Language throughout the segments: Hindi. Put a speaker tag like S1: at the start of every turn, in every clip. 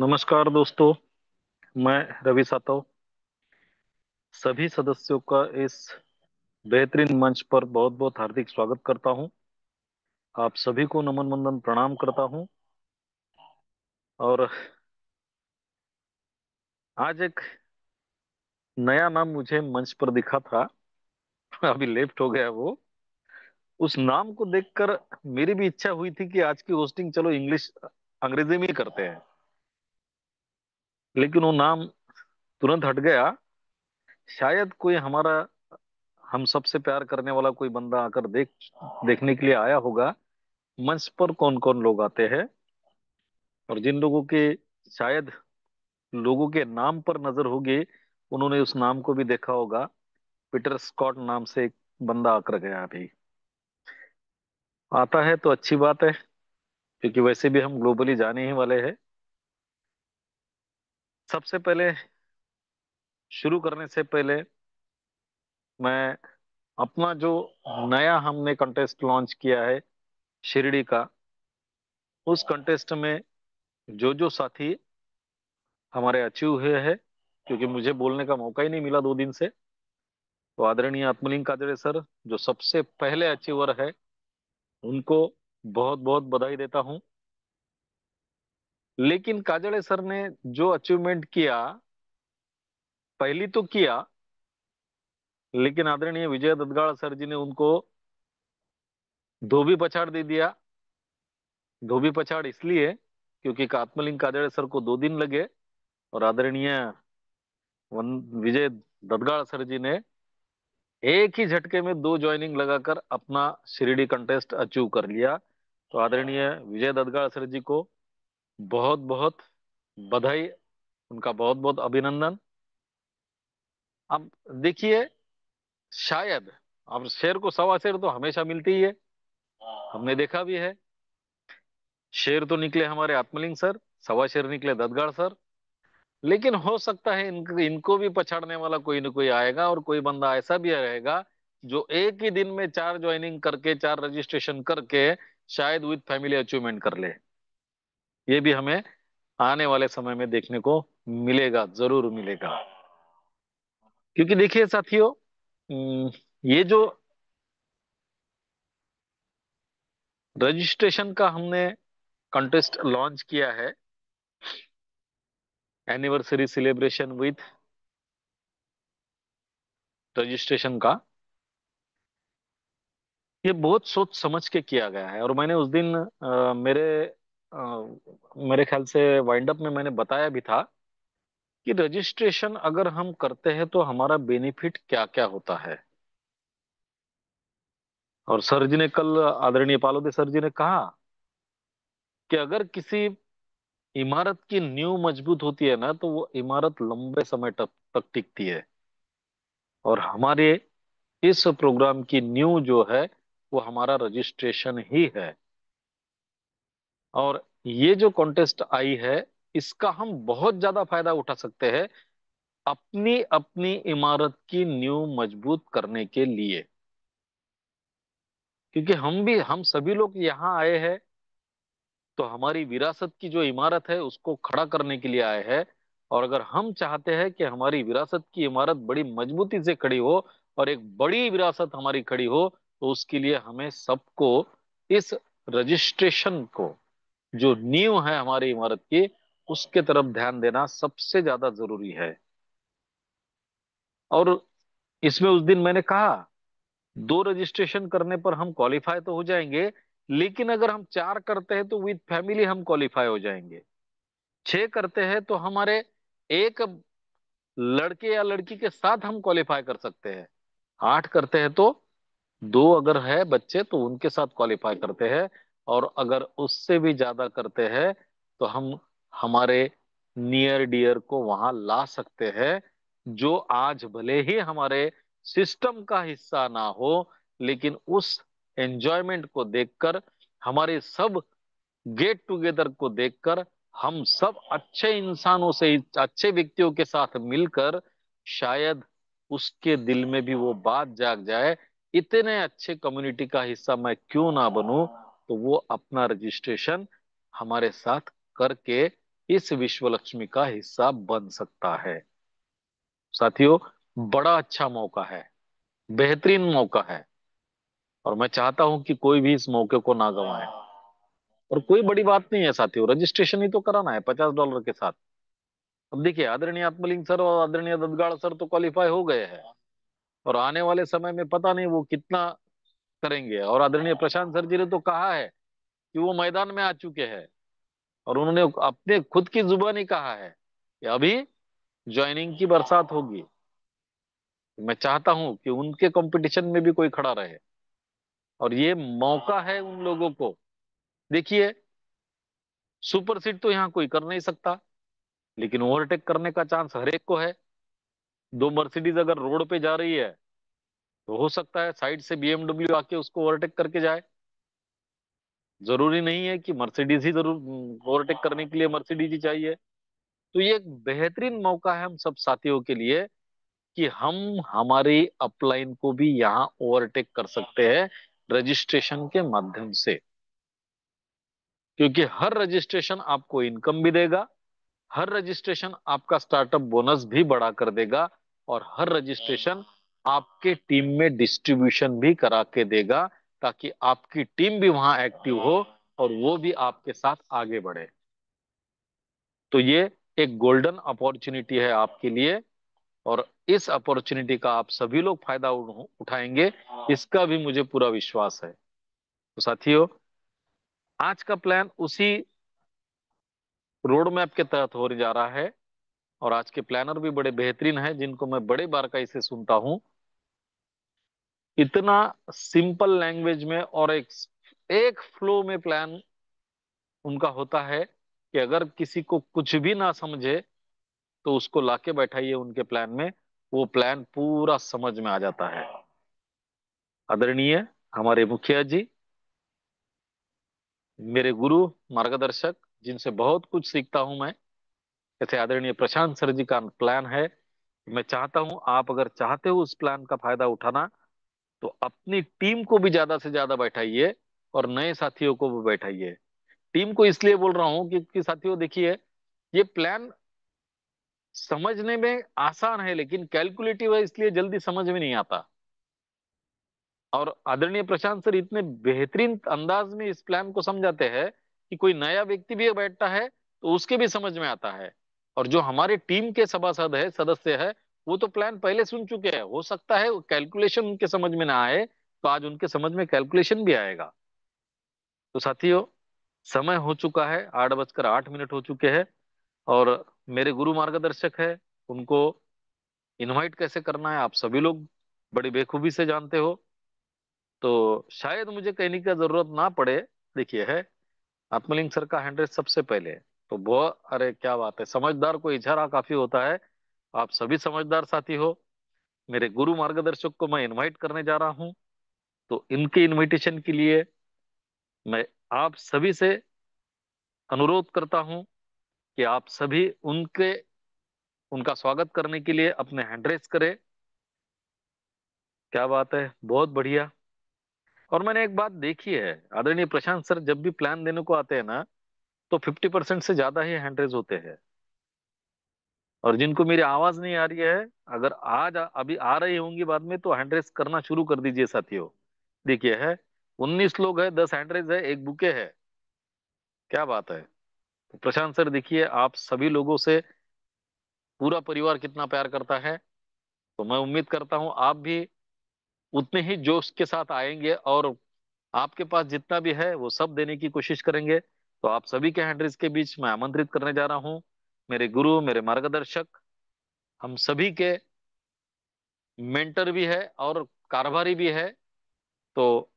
S1: नमस्कार दोस्तों। मैं रवि सातव सभी सदस्यों का इस बेहतरीन मंच पर बहुत बहुत हार्दिक स्वागत करता हूं। आप सभी को नमन वंदन प्रणाम करता हूं। और आज एक नया नाम मुझे मंच पर दिखा था। अभी लेफ्ट हो गया वो। उस नाम को देखकर मेरी भी इच्छा हुई थी कि आज की होस्टिंग चलो इंग्लिश अंग्रेजी में ही करते हैं, लेकिन वो नाम तुरंत हट गया। शायद कोई हमारा हम सबसे प्यार करने वाला कोई बंदा आकर देखने के लिए आया होगा। मंच पर कौन कौन लोग आते हैं, और जिन लोगों के शायद लोगों के नाम पर नजर होगी, उन्होंने उस नाम को भी देखा होगा। पीटर स्कॉट नाम से एक बंदा आकर गया अभी। आता है तो अच्छी बात है, क्योंकि वैसे भी हम ग्लोबली जाने ही वाले हैं। सबसे पहले, शुरू करने से पहले, मैं अपना जो नया हमने कंटेस्ट लॉन्च किया है शिरडी का, उस कंटेस्ट में जो जो साथी हमारे अचीव हुए हैं, क्योंकि मुझे बोलने का मौका ही नहीं मिला 2 दिन से, तो आदरणीय आत्मलिंग काजड़े सर जो सबसे पहले अचीवर है, उनको बहुत बहुत बधाई देता हूं। लेकिन काजड़े सर ने जो अचीवमेंट किया, पहली तो किया, लेकिन आदरणीय विजय दद्गाड़ सर जी ने उनको धोबी पछाड़ दे दिया। धोबी पछाड़ इसलिए क्योंकि आत्मलिंग काजड़े सर को 2 दिन लगे, और आदरणीय विजय दद्गाड़ सर जी ने एक ही झटके में 2 ज्वाइनिंग लगाकर अपना शिरडी कंटेस्ट अचीव कर लिया। तो आदरणीय विजय दद्गाड़ सर जी को बहुत बहुत बधाई, उनका बहुत बहुत अभिनंदन। अब देखिए, शायद अब शेर को सवा शेर तो हमेशा मिलती ही है, हमने देखा भी है। शेर तो निकले हमारे आत्मलिंग सर, सवा शेर निकले ददगाड़ सर। लेकिन हो सकता है इनको भी पछाड़ने वाला कोई ना कोई आएगा, और कोई बंदा ऐसा भी रहेगा जो एक ही दिन में 4 ज्वाइनिंग करके, 4 रजिस्ट्रेशन करके शायद विद फैमिली अचीवमेंट कर ले। ये भी हमें आने वाले समय में देखने को मिलेगा, जरूर मिलेगा। क्योंकि देखिए साथियों, ये जो रजिस्ट्रेशन का हमने कंटेस्ट लॉन्च किया है, एनिवर्सरी सेलिब्रेशन विद रजिस्ट्रेशन का, ये बहुत सोच समझ के किया गया है। और मैंने उस दिन मेरे ख्याल से वाइंड अप में मैंने बताया भी था कि रजिस्ट्रेशन अगर हम करते हैं तो हमारा बेनिफिट क्या क्या होता है। और सर जी ने कल, आदरणीय पालोदे सर जी ने कहा कि अगर किसी इमारत की नींव मजबूत होती है ना, तो वो इमारत लंबे समय तक टिकती है। और हमारे इस प्रोग्राम की न्यू जो है, वो हमारा रजिस्ट्रेशन ही है। और ये जो कॉन्टेस्ट आई है, इसका हम बहुत ज्यादा फायदा उठा सकते हैं अपनी अपनी इमारत की नींव मजबूत करने के लिए। क्योंकि हम सभी लोग यहाँ आए हैं, तो हमारी विरासत की जो इमारत है उसको खड़ा करने के लिए आए हैं। और अगर हम चाहते हैं कि हमारी विरासत की इमारत बड़ी मजबूती से खड़ी हो, और एक बड़ी विरासत हमारी खड़ी हो, तो उसके लिए हमें सबको इस रजिस्ट्रेशन को, जो नींव है हमारी इमारत की, उसके तरफ ध्यान देना सबसे ज्यादा जरूरी है। और इसमें उस दिन मैंने कहा, 2 रजिस्ट्रेशन करने पर हम क्वालिफाई तो हो जाएंगे, लेकिन अगर हम 4 करते हैं तो विद फैमिली हम क्वालिफाई हो जाएंगे। 6 करते हैं तो हमारे एक लड़के या लड़की के साथ हम क्वालिफाई कर सकते हैं। 8 करते हैं तो 2 अगर है बच्चे तो उनके साथ क्वालिफाई करते हैं। और अगर उससे भी ज्यादा करते हैं तो हम हमारे नियर डियर को वहां ला सकते हैं, जो आज भले ही हमारे सिस्टम का हिस्सा ना हो, लेकिन उस एंजॉयमेंट को देखकर, हमारे सब गेट टुगेदर को देखकर, हम सब अच्छे इंसानों से, अच्छे व्यक्तियों के साथ मिलकर, शायद उसके दिल में भी वो बात जाग जाए, इतने अच्छे कम्युनिटी का हिस्सा मैं क्यों ना बनूं। तो वो अपना रजिस्ट्रेशन हमारे साथ करके इस विश्व लक्ष्मी का हिस्सा बन सकता है। साथियों, बड़ा अच्छा मौका है, बेहतरीन मौका है, और मैं चाहता हूं कि कोई भी इस मौके को ना गंवाए। और कोई बड़ी बात नहीं है साथियों, रजिस्ट्रेशन ही तो कराना है $50 के साथ। अब देखिए, आदरणीय आत्मलिंग सर और आदरणीय दद्गाड़ सर तो क्वालिफाई हो गए हैं, और आने वाले समय में पता नहीं वो कितना करेंगे। और आदरणीय प्रशांत सर जी ने तो कहा है कि वो मैदान में आ चुके हैं, और उन्होंने अपने खुद की जुबानी कहा है कि अभी ज्वाइनिंग की बरसात होगी। मैं चाहता हूं कि उनके कंपटीशन में भी कोई खड़ा रहे, और ये मौका है उन लोगों को। देखिए, सुपर सीट तो यहाँ कोई कर नहीं सकता, लेकिन ओवरटेक करने का चांस हर एक को है। दो मर्सिडीज अगर रोड पे जा रही है, तो हो सकता है साइड से बीएमडब्ल्यू आके उसको ओवरटेक करके जाए। जरूरी नहीं है कि मर्सिडीज ही जरूर ओवरटेक करने के लिए मर्सिडीज ही चाहिए। तो ये एक बेहतरीन मौका है हम सब साथियों के लिए कि हम हमारी अपलाइन को भी यहाँ ओवरटेक कर सकते हैं रजिस्ट्रेशन के माध्यम से। क्योंकि हर रजिस्ट्रेशन आपको इनकम भी देगा, हर रजिस्ट्रेशन आपका स्टार्टअप बोनस भी बढ़ा कर देगा, और हर रजिस्ट्रेशन आपके टीम में डिस्ट्रीब्यूशन भी करा के देगा, ताकि आपकी टीम भी वहां एक्टिव हो और वो भी आपके साथ आगे बढ़े। तो ये एक गोल्डन अपॉर्चुनिटी है आपके लिए, और इस अपॉर्चुनिटी का आप सभी लोग फायदा उठाएंगे, इसका भी मुझे पूरा विश्वास है। तो साथियों, आज का प्लान उसी रोड मैप के तहत होने जा रहा है, और आज के प्लानर भी बड़े बेहतरीन हैं, जिनको मैं बड़े बारकाई से सुनता हूं। इतना सिंपल लैंग्वेज में और एक एक फ्लो में प्लान उनका होता है कि अगर किसी को कुछ भी ना समझे तो उसको लाके बैठाइए उनके प्लान में, वो प्लान पूरा समझ में आ जाता है। आदरणीय हमारे मुखिया जी, मेरे गुरु, मार्गदर्शक, जिनसे बहुत कुछ सीखता हूं मैं, जैसे आदरणीय प्रशांत सर जी का प्लान है। मैं चाहता हूं आप अगर चाहते हो उस प्लान का फायदा उठाना, तो अपनी टीम को भी ज्यादा से ज्यादा बैठाइए, और नए साथियों को भी बैठाइए। टीम को इसलिए बोल रहा हूं क्योंकि साथियों देखिए, ये प्लान समझने में आसान है, लेकिन कैलकुलेटिव है, इसलिए जल्दी समझ में नहीं आता। और आदरणीय प्रशांत सर इतने बेहतरीन अंदाज में इस प्लान को समझाते हैं कि कोई नया व्यक्ति भी बैठता है तो उसके भी समझ में आता है। और जो हमारे टीम के सभासद है, सदस्य है, वो तो प्लान पहले सुन चुके हैं। हो सकता है कैलकुलेशन उनके समझ में ना आए, तो आज उनके समझ में कैलकुलेशन भी आएगा। तो साथियों, समय हो चुका है, 8:08 हो चुके हैं, और मेरे गुरु मार्गदर्शक है, उनको इनवाइट कैसे करना है आप सभी लोग बड़ी बेखूबी से जानते हो। तो शायद मुझे कहने की जरूरत ना पड़े। देखिए, है आत्मलिंग सर का हैंड रेस सबसे पहले। तो बहुत, अरे क्या बात है, समझदार को इशारा काफी होता है। आप सभी समझदार साथी हो। मेरे गुरु मार्गदर्शक को मैं इनवाइट करने जा रहा हूं, तो इनके इनविटेशन के लिए मैं आप सभी से अनुरोध करता हूं कि आप सभी उनके उनका स्वागत करने के लिए अपने हैंड रेस करें। क्या बात है, बहुत बढ़िया। और मैंने एक बात देखी है, आदरणीय प्रशांत सर जब भी प्लान देने को आते हैं ना, तो 50% से ज्यादा ही हैंड रेज होते हैं। और जिनको मेरी आवाज नहीं आ रही है, अगर आज अभी आ रही होंगी बाद में, तो हैंड रेज करना शुरू कर दीजिए साथियों। देखिए, है 19 लोग है, 10 हैंड रेज है, एक बुके है। क्या बात है। तो प्रशांत सर देखिए, आप सभी लोगों से पूरा परिवार कितना प्यार करता है। तो मैं उम्मीद करता हूं आप भी उतने ही जोश के साथ आएंगे, और आपके पास जितना भी है वो सब देने की कोशिश करेंगे। तो आप सभी के हैंड रेज के बीच मैं आमंत्रित करने जा रहा हूं मेरे गुरु, मेरे मार्गदर्शक, हम सभी के मेंटर भी है और कारभारी भी है। तो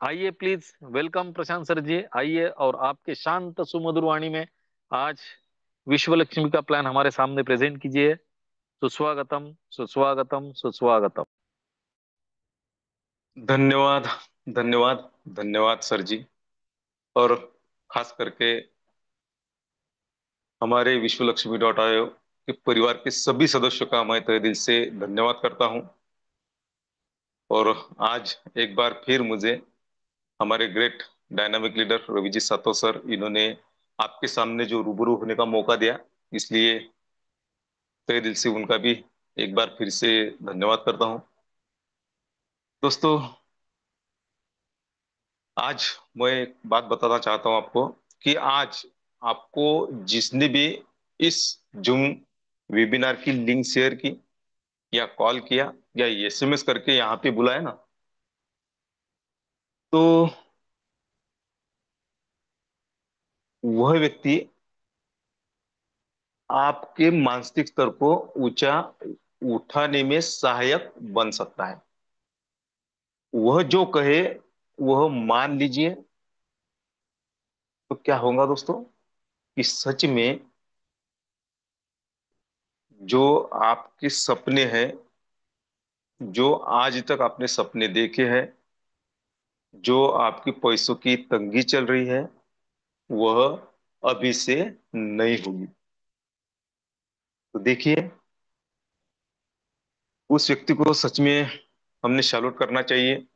S1: आइए प्लीज, वेलकम प्रशांत सर जी, आइए और आपके शांत सुमधुर वाणी में आज विश्व लक्ष्मी का प्लान हमारे सामने प्रेजेंट कीजिए। सुस्वागतम, सुस्वागतम, सुस्वागतम।
S2: धन्यवाद, धन्यवाद, धन्यवाद सर जी। और खास करके हमारे विश्व लक्ष्मी डॉट आयो के परिवार के सभी सदस्यों का मैं तहे दिल से धन्यवाद करता हूं। और आज एक बार फिर मुझे हमारे ग्रेट डायनामिक लीडर रविजी सातो सर, इन्होंने आपके सामने जो रूबरू होने का मौका दिया, इसलिए तहे दिल से उनका भी एक बार फिर से धन्यवाद करता हूँ। दोस्तों, आज मैं एक बात बताना चाहता हूँ आपको कि आज आपको जिसने भी इस जूम वेबिनार की लिंक शेयर की या कॉल किया या एसएमएस करके यहाँ पे बुलाया ना, तो वह व्यक्ति आपके मानसिक स्तर को ऊंचा उठाने में सहायक बन सकता है। वह जो कहे वह मान लीजिए। तो क्या होगा दोस्तों कि सच में जो आपके सपने हैं, जो आज तक आपने सपने देखे हैं, जो आपकी पैसों की तंगी चल रही है, वह अभी से नहीं होगी। तो देखिए, उस व्यक्ति को सच में हमने सैल्यूट करना चाहिए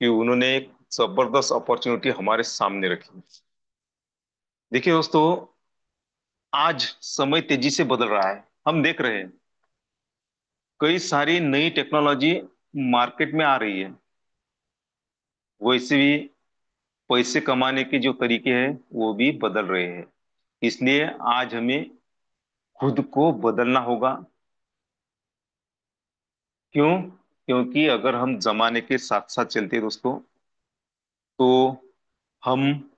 S2: कि उन्होंने एक जबरदस्त अपॉर्चुनिटी हमारे सामने रखी। देखिए दोस्तों, आज समय तेजी से बदल रहा है। हम देख रहे हैं कई सारी नई टेक्नोलॉजी मार्केट में आ रही है। वैसे भी पैसे कमाने के जो तरीके हैं वो भी बदल रहे हैं। इसलिए आज हमें खुद को बदलना होगा। क्यों? क्योंकि अगर हम जमाने के साथ साथ चलते हैं दोस्तों, तो हम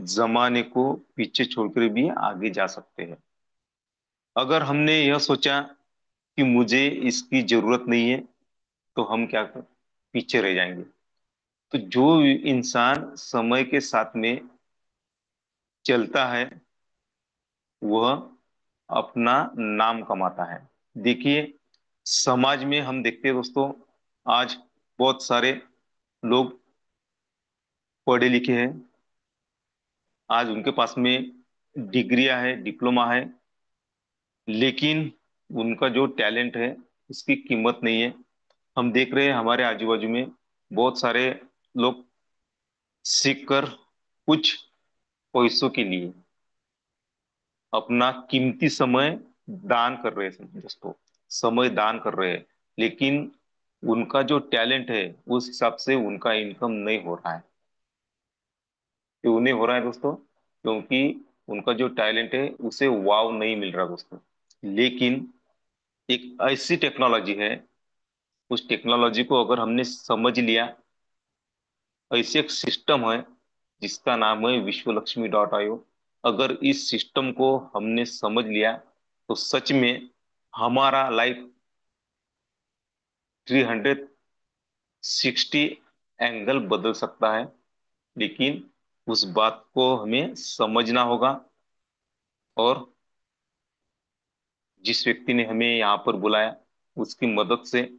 S2: जमाने को पीछे छोड़कर भी आगे जा सकते हैं। अगर हमने यह सोचा कि मुझे इसकी जरूरत नहीं है, तो हम क्या कर पीछे रह जाएंगे। तो जो इंसान समय के साथ में चलता है, वह अपना नाम कमाता है। देखिए, समाज में हम देखते हैं दोस्तों, आज बहुत सारे लोग पढ़े लिखे हैं। आज उनके पास में डिग्रियां है, डिप्लोमा है, लेकिन उनका जो टैलेंट है उसकी कीमत नहीं है। हम देख रहे हैं हमारे आजू बाजू में बहुत सारे लोग सीख कर कुछ पैसों के लिए अपना कीमती समय दान कर रहे हैं दोस्तों। समय दान कर रहे हैं, लेकिन उनका जो टैलेंट है उस हिसाब से उनका इनकम नहीं हो रहा है। क्यों नहीं हो रहा है दोस्तों? क्योंकि उनका जो टैलेंट है उसे वाव नहीं मिल रहा दोस्तों। लेकिन एक ऐसी टेक्नोलॉजी है, उस टेक्नोलॉजी को अगर हमने समझ लिया, ऐसे एक सिस्टम है जिसका नाम है विश्वलक्ष्मी.io। अगर इस सिस्टम को हमने समझ लिया, तो सच में हमारा लाइफ 360 एंगल बदल सकता है। लेकिन उस बात को हमें समझना होगा। और जिस व्यक्ति ने हमें यहाँ पर बुलाया, उसकी मदद से,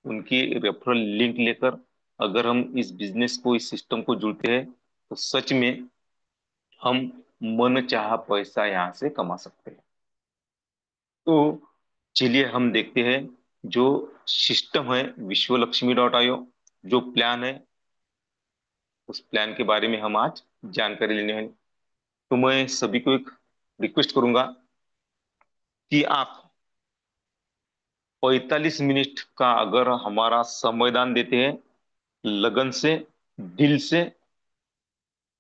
S2: उनकी रेफरल लिंक लेकर अगर हम इस बिजनेस को, इस सिस्टम को जुड़ते हैं, तो सच में हम मन चाहा पैसा यहाँ से कमा सकते हैं। तो चलिए हम देखते हैं जो सिस्टम है विश्वलक्ष्मी.io, जो प्लान है, उस प्लान के बारे में हम आज जानकारी लेने हैं। तो मैं सभी को एक रिक्वेस्ट करूंगा कि आप 45 मिनट का अगर हमारा संविधान देते हैं, लगन से, दिल से,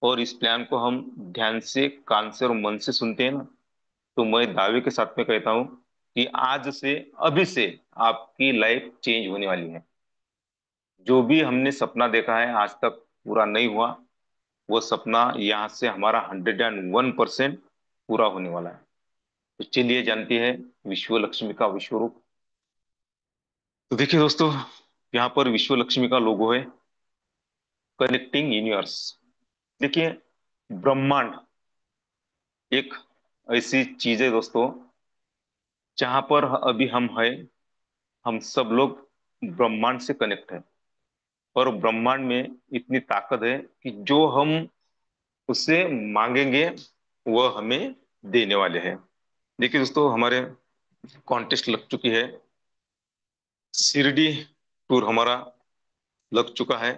S2: और इस प्लान को हम ध्यान से, कान से और मन से सुनते हैं ना, तो मैं दावे के साथ में कहता हूं कि आज से, अभी से आपकी लाइफ चेंज होने वाली है। जो भी हमने सपना देखा है आज तक पूरा नहीं हुआ, वो सपना यहाँ से हमारा 101% पूरा होने वाला है। तो चलिए जानते हैं विश्व लक्ष्मी का विश्व रूप। तो देखिए दोस्तों, यहाँ पर विश्व लक्ष्मी का लोगो है, कनेक्टिंग यूनिवर्स। देखिए, ब्रह्मांड एक ऐसी चीज है दोस्तों, जहां पर अभी हम हैं, हम सब लोग ब्रह्मांड से कनेक्ट है। और ब्रह्मांड में इतनी ताकत है कि जो हम उससे मांगेंगे वह हमें देने वाले हैं। देखिए दोस्तों, हमारे कॉन्टेस्ट लग चुकी है, शिरडी टूर हमारा लग चुका है,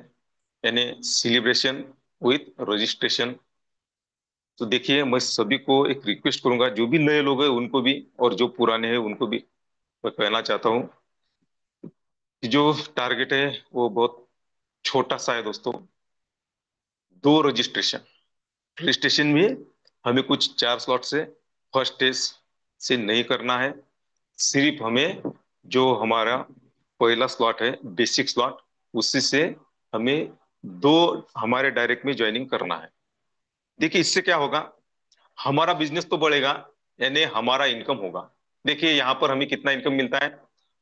S2: यानी सेलिब्रेशन विथ रजिस्ट्रेशन। तो देखिए, मैं सभी को एक रिक्वेस्ट करूंगा, जो भी नए लोग हैं उनको भी, और जो पुराने हैं उनको भी मैं कहना चाहता हूँ कि जो टारगेट है वो बहुत छोटा सा है दोस्तों। 2 रजिस्ट्रेशन। रजिस्ट्रेशन में हमें कुछ 4 स्लॉट से, फर्स्ट टेस्ट से नहीं करना है। सिर्फ हमें जो हमारा पहला स्लॉट है, बेसिक स्लॉट, उसी से हमें दो हमारे डायरेक्ट में ज्वाइनिंग करना है। देखिए, इससे क्या होगा, हमारा बिजनेस तो बढ़ेगा, यानी हमारा इनकम होगा। देखिए यहाँ पर हमें कितना इनकम मिलता है।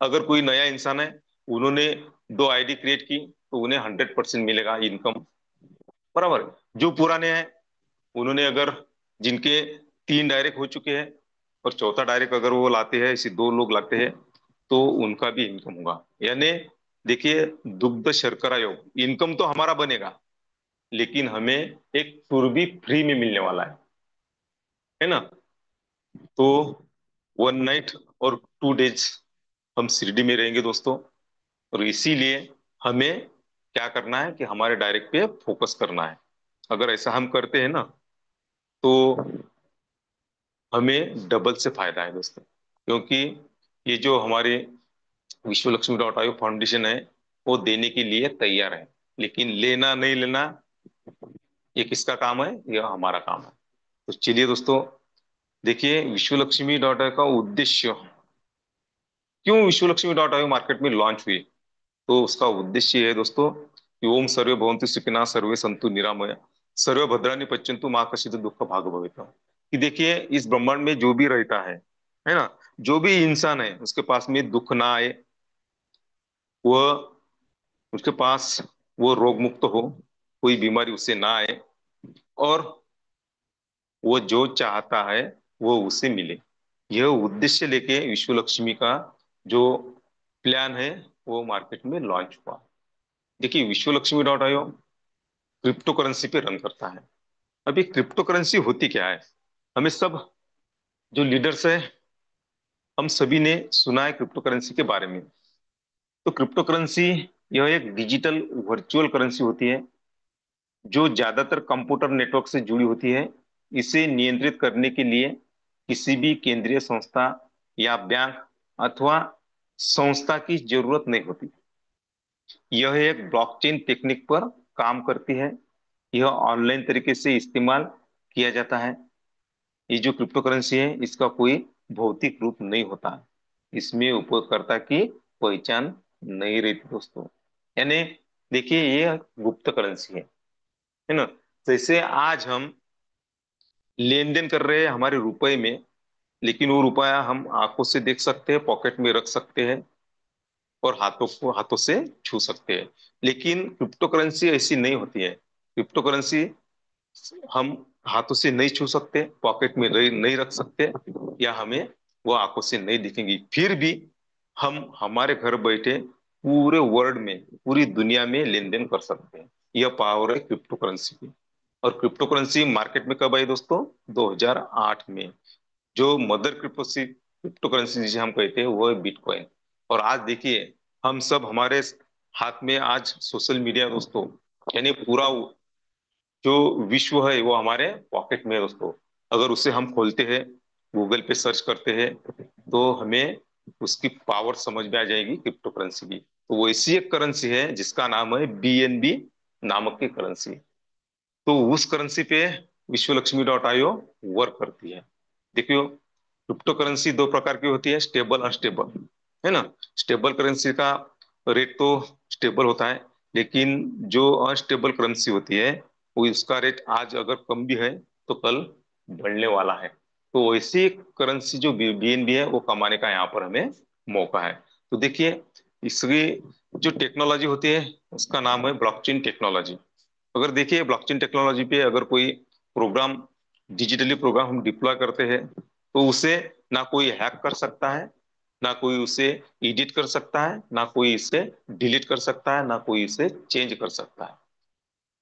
S2: अगर कोई नया इंसान है, उन्होंने 2 आईडी क्रिएट की, तो उन्हें 100% मिलेगा इनकम, बराबर। जो पुराने हैं, उन्होंने अगर, जिनके 3 डायरेक्ट हो चुके हैं और चौथा डायरेक्ट अगर वो लाते हैं, इसी 2 लोग लाते हैं, तो उनका भी इनकम होगा। यानी देखिए, दुग्ध शर्करा योग, इनकम तो हमारा बनेगा, लेकिन हमें एक टूर भी फ्री में मिलने वाला है ना। तो 1 नाइट और 2 डेज हम शिरडी में रहेंगे दोस्तों। और इसीलिए हमें क्या करना है कि हमारे डायरेक्ट पे फोकस करना है। अगर ऐसा हम करते हैं ना, तो हमें डबल से फायदा है दोस्तों। क्योंकि ये जो हमारे विश्व लक्ष्मी डॉट आयोग फाउंडेशन है, वो देने के लिए तैयार है, लेकिन लेना नहीं लेना, ये किसका काम है? यह हमारा काम है। तो चलिए दोस्तों, देखिए विश्व लक्ष्मी डॉट आयोग का उद्देश्य, क्यों विश्व लक्ष्मी डॉट आयोग मार्केट में लॉन्च हुई, तो उसका उद्देश्य है दोस्तों कि ओम सर्वे भवन्तु सुखिनः, सर्वे संतु निरामया, सर्वे भद्राणि पश्यन्तु माँ कश्चित् दुःख भाग भवेत्। कि देखिए, इस ब्रह्मांड में जो भी रहता है ना, जो भी इंसान है, उसके पास में दुख ना आए, वह, उसके पास वो रोग मुक्त हो, कोई बीमारी उससे ना आए, और वो जो चाहता है वो उसे मिले। यह उद्देश्य लेके विश्व लक्ष्मी का जो प्लान है, वो मार्केट में लॉन्च हुआ। देखिए, विश्व Lakshmi dot IO crypto currency पे रन करता है। अभी क्रिप्टो करेंसी होती क्या है? हमें सब जो लीडर्स है, हम सभी ने सुना है क्रिप्टो करेंसी के बारे में। तो क्रिप्टो करेंसी, यह एक डिजिटल वर्चुअल करेंसी होती है, जो ज्यादातर कंप्यूटर नेटवर्क से जुड़ी होती है। इसे नियंत्रित करने के लिए किसी भी केंद्रीय संस्था या बैंक अथवा संस्था की जरूरत नहीं होती। यह एक ब्लॉकचेन टेक्निक पर काम करती है। यह ऑनलाइन तरीके से इस्तेमाल किया जाता है। ये जो क्रिप्टो करेंसी है, इसका कोई भौतिक रूप नहीं होता। इसमें उपयोगकर्ता की पहचान नहीं रहती दोस्तों। यानी देखिए, ये गुप्त करेंसी है ना। जैसे आज हम लेन देन कर रहे हैं हमारे रुपए में, लेकिन वो रुपया हम आंखों से देख सकते हैं, पॉकेट में रख सकते हैं, और हाथों से छू सकते हैं। लेकिन क्रिप्टो करेंसी ऐसी नहीं होती है। क्रिप्टो करेंसी हम हाथों से नहीं छू सकते, पॉकेट में नहीं रख सकते, या हमें वो आंखों से नहीं दिखेंगी, फिर भी हम हमारे घर बैठे पूरे वर्ल्ड में, पूरी दुनिया में लेन देन कर सकते हैं। यह पावर है क्रिप्टो करेंसी की। और क्रिप्टो करेंसी मार्केट में कब आई दोस्तों? 2008 में। जो मदर क्रिप्टो करेंसी जिसे हम कहते हैं, वो है बिटकॉइन। और आज देखिए, हम सब, हमारे हाथ में आज सोशल मीडिया दोस्तों, यानी पूरा जो विश्व है वो हमारे पॉकेट में है दोस्तों। अगर उसे हम खोलते हैं, गूगल पे सर्च करते हैं, तो हमें उसकी पावर समझ में आ जाएगी क्रिप्टो करेंसी की। तो वो ऐसी एक करेंसी है जिसका नाम है बीएनबी नामक की करेंसी। तो उस करेंसी पे विश्व लक्ष्मी डॉट आईओ वर्क करती है। देखियो, क्रिप्टो करेंसी 2 प्रकार की होती है, स्टेबल अनस्टेबल, है ना। स्टेबल करेंसी का रेट तो स्टेबल होता है, लेकिन जो अनस्टेबल करेंसी होती है, वो उसका रेट आज अगर कम भी है, तो कल बढ़ने वाला है। तो ऐसी करेंसी जो बीएनबी है, वो कमाने का यहाँ पर हमें मौका है। तो देखिए, इसकी जो टेक्नोलॉजी होती है, उसका नाम है ब्लॉकचेन टेक्नोलॉजी। अगर देखिए, ब्लॉकचेन टेक्नोलॉजी पे अगर कोई प्रोग्राम, डिजिटली प्रोग्राम हम डिप्लॉय करते हैं, तो उसे ना कोई हैक कर सकता है, ना कोई उसे एडिट कर सकता है, ना कोई इसे डिलीट कर सकता है, ना कोई इसे चेंज कर सकता है।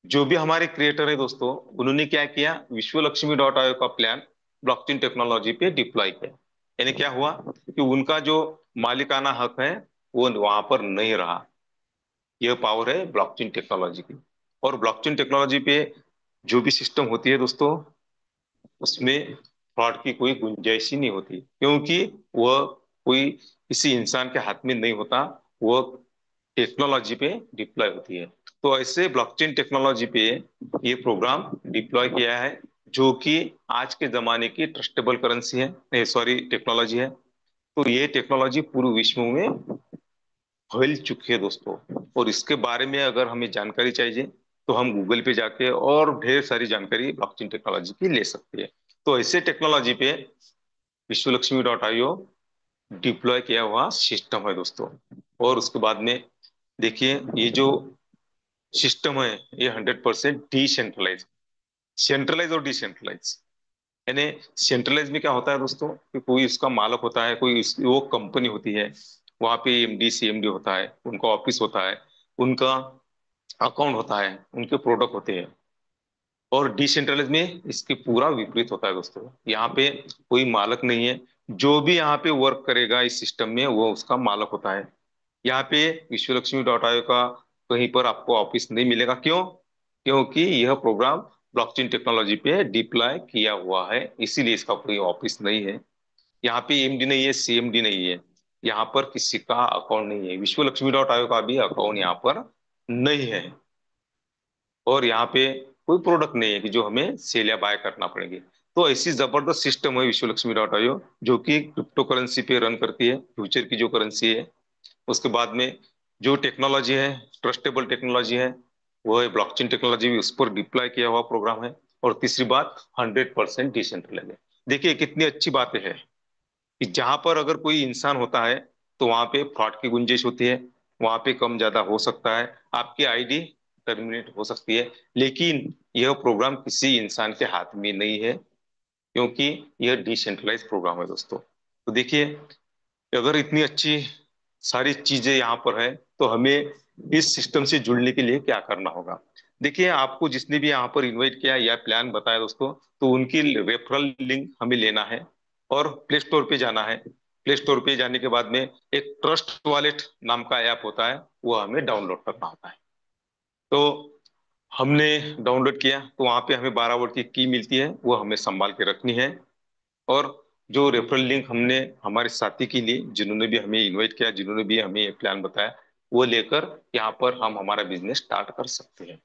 S2: जो भी हमारे क्रिएटर है दोस्तों, उन्होंने क्या किया, विश्व लक्ष्मी डॉट आईओ का प्लान ब्लॉकचेन टेक्नोलॉजी पे डिप्लॉय किया। यानी क्या हुआ कि उनका जो मालिकाना हक है, वो वहां पर नहीं रहा। यह पावर है ब्लॉकचेन टेक्नोलॉजी की। और ब्लॉकचेन टेक्नोलॉजी पे जो भी सिस्टम होती है दोस्तों, उसमें फ्रॉड की कोई गुंजाइश ही नहीं होती, क्योंकि वह कोई किसी इंसान के हाथ में नहीं होता, वह टेक्नोलॉजी पे डिप्लॉय होती है। तो ऐसे ब्लॉकचेन टेक्नोलॉजी पे ये प्रोग्राम डिप्लॉय किया है, जो कि आज के जमाने की ट्रस्टेबल करेंसी है, सॉरी टेक्नोलॉजी है। तो ये टेक्नोलॉजी पूरे विश्व में फैल चुकी है दोस्तों। और इसके बारे में अगर हमें जानकारी चाहिए तो हम गूगल पे जाके और ढेर सारी जानकारी ब्लॉकचेन टेक्नोलॉजी की ले सकते हैं। तो ऐसे टेक्नोलॉजी पे विश्वलक्ष्मी.io डिप्लॉय किया हुआ सिस्टम है दोस्तों। और उसके बाद में देखिए, ये जो सिस्टम है ये 100% डिसेंट्रलाइज, सेंट्रलाइज और डिसेंट्रलाइज। यानी सेंट्रलाइज में क्या होता है दोस्तों, कि कोई उसका मालक होता है, वो कंपनी होती है, वहां पे एमडी सीएमडी होता है, उनका ऑफिस होता है, उनका अकाउंट होता है, उनके प्रोडक्ट होते हैं। और डिसेंट्रलाइज में इसके पूरा विपरीत होता है दोस्तों। यहाँ पे कोई मालक नहीं है, जो भी यहाँ पे वर्क करेगा इस सिस्टम में वो उसका मालक होता है। यहाँ पे विश्वलक्ष्मी.io का कहीं पर आपको ऑफिस नहीं मिलेगा। क्यों? क्योंकि यह प्रोग्राम ब्लॉकचेन टेक्नोलॉजी पे डिप्लॉय किया हुआ है, इसीलिए इसका कोई ऑफिस नहीं है। यहाँ पे एमडी नहीं है, सीएमडी नहीं है, यहाँ पर किसी का अकाउंट नहीं है, विश्वलक्ष्मी.io का भी अकाउंट यहाँ पर नहीं है। और यहाँ पे कोई प्रोडक्ट नहीं है कि जो हमें सेल या बाय करना पड़ेगी। तो ऐसी जबरदस्त सिस्टम है विश्वलक्ष्मी.io, जो कि क्रिप्टो करेंसी पे रन करती है, फ्यूचर की जो करेंसी है। उसके बाद में जो टेक्नोलॉजी है, ट्रस्टेबल टेक्नोलॉजी है, वो है ब्लॉकचेन टेक्नोलॉजी भी, उस पर डिप्लॉय किया हुआ प्रोग्राम है। और तीसरी बात, 100% डिसेंट्रलाइज है। देखिए कितनी अच्छी बातें हैं कि जहां पर अगर कोई इंसान होता है तो वहां पे फ्रॉड की गुंजाइश होती है, वहां पे कम ज्यादा हो सकता है, आपकी आईडी टर्मिनेट हो सकती है। लेकिन यह प्रोग्राम किसी इंसान के हाथ में नहीं है, क्योंकि यह डिसेंट्रलाइज प्रोग्राम है दोस्तों। तो देखिए, अगर इतनी अच्छी सारी चीजें यहाँ पर है, तो हमें इस सिस्टम से जुड़ने के लिए क्या करना होगा। देखिए, आपको जिसने भी यहाँ पर इनवाइट किया या प्लान बताया दोस्तों, तो उनकी रेफरल लिंक हमें लेना है और प्ले स्टोर पे जाना है। प्ले स्टोर पे जाने के बाद में एक ट्रस्ट वॉलेट नाम का ऐप होता है, वो हमें डाउनलोड करना होता है। तो हमने डाउनलोड किया तो वहां पे हमें 12 वर्ड की की मिलती है, वो हमें संभाल के रखनी है। और जो रेफरल लिंक हमने हमारे साथी के लिए, जिन्होंने भी हमें इनवाइट किया, जिन्होंने भी हमें ये प्लान बताया, वो लेकर यहाँ पर हम हमारा बिजनेस स्टार्ट कर सकते हैं।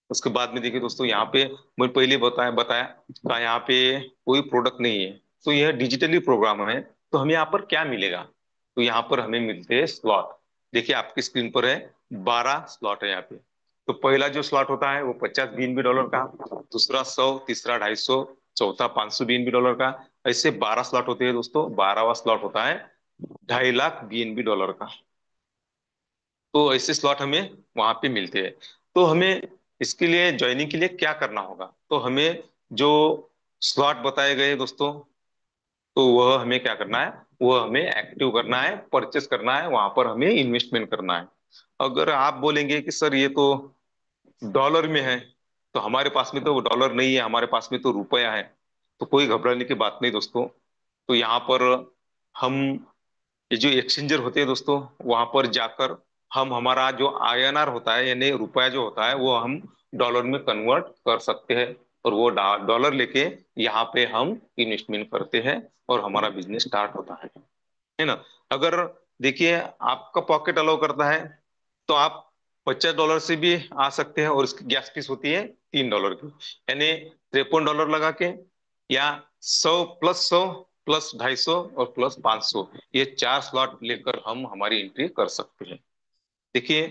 S2: उसके बाद में देखिए दोस्तों, यहाँ पे मैं पहले बताया बताया का यहाँ पे कोई प्रोडक्ट नहीं है, तो यह डिजिटली प्रोग्राम है। तो हमें यहाँ पर क्या मिलेगा? तो यहाँ पर हमें मिलते हैं स्लॉट। देखिए आपकी स्क्रीन पर है, 12 स्लॉट है यहाँ पे। तो पहला जो स्लॉट होता है वो 50 BNB डॉलर का, दूसरा 100, तीसरा 250, चौथा 500 BNB डॉलर का। ऐसे 12 स्लॉट होते हैं दोस्तों। 12वां स्लॉट होता है 2.5 लाख BNB डॉलर का। तो ऐसे स्लॉट हमें वहां पे मिलते हैं। तो हमें इसके लिए, ज्वाइनिंग के लिए क्या करना होगा? तो हमें जो स्लॉट बताए गए दोस्तों, तो वह हमें क्या करना है, वह हमें एक्टिव करना है, परचेस करना है, वहां पर हमें इन्वेस्टमेंट करना है। अगर आप बोलेंगे कि सर ये तो डॉलर में है, तो हमारे पास में तो डॉलर नहीं है, हमारे पास में तो रुपया है। तो कोई घबराने की बात नहीं दोस्तों। तो यहाँ पर हम, ये जो एक्सचेंजर होते हैं दोस्तों, वहां पर जाकर हम हमारा जो आईएनआर होता है, यानी रुपया जो होता है, वो हम डॉलर में कन्वर्ट कर सकते हैं। और वो डॉलर लेके यहाँ पे हम इन्वेस्टमेंट करते हैं और हमारा बिजनेस स्टार्ट होता है ना। अगर देखिए आपका पॉकेट अलाउ करता है, तो आप 50 डॉलर से भी आ सकते हैं, और इसकी गैस फीस होती है 3 डॉलर की। यानी 53 डॉलर लगा के, या 100 प्लस 100 प्लस 250 और प्लस 500, ये 4 स्लॉट लेकर हम हमारी एंट्री कर सकते हैं। देखिए,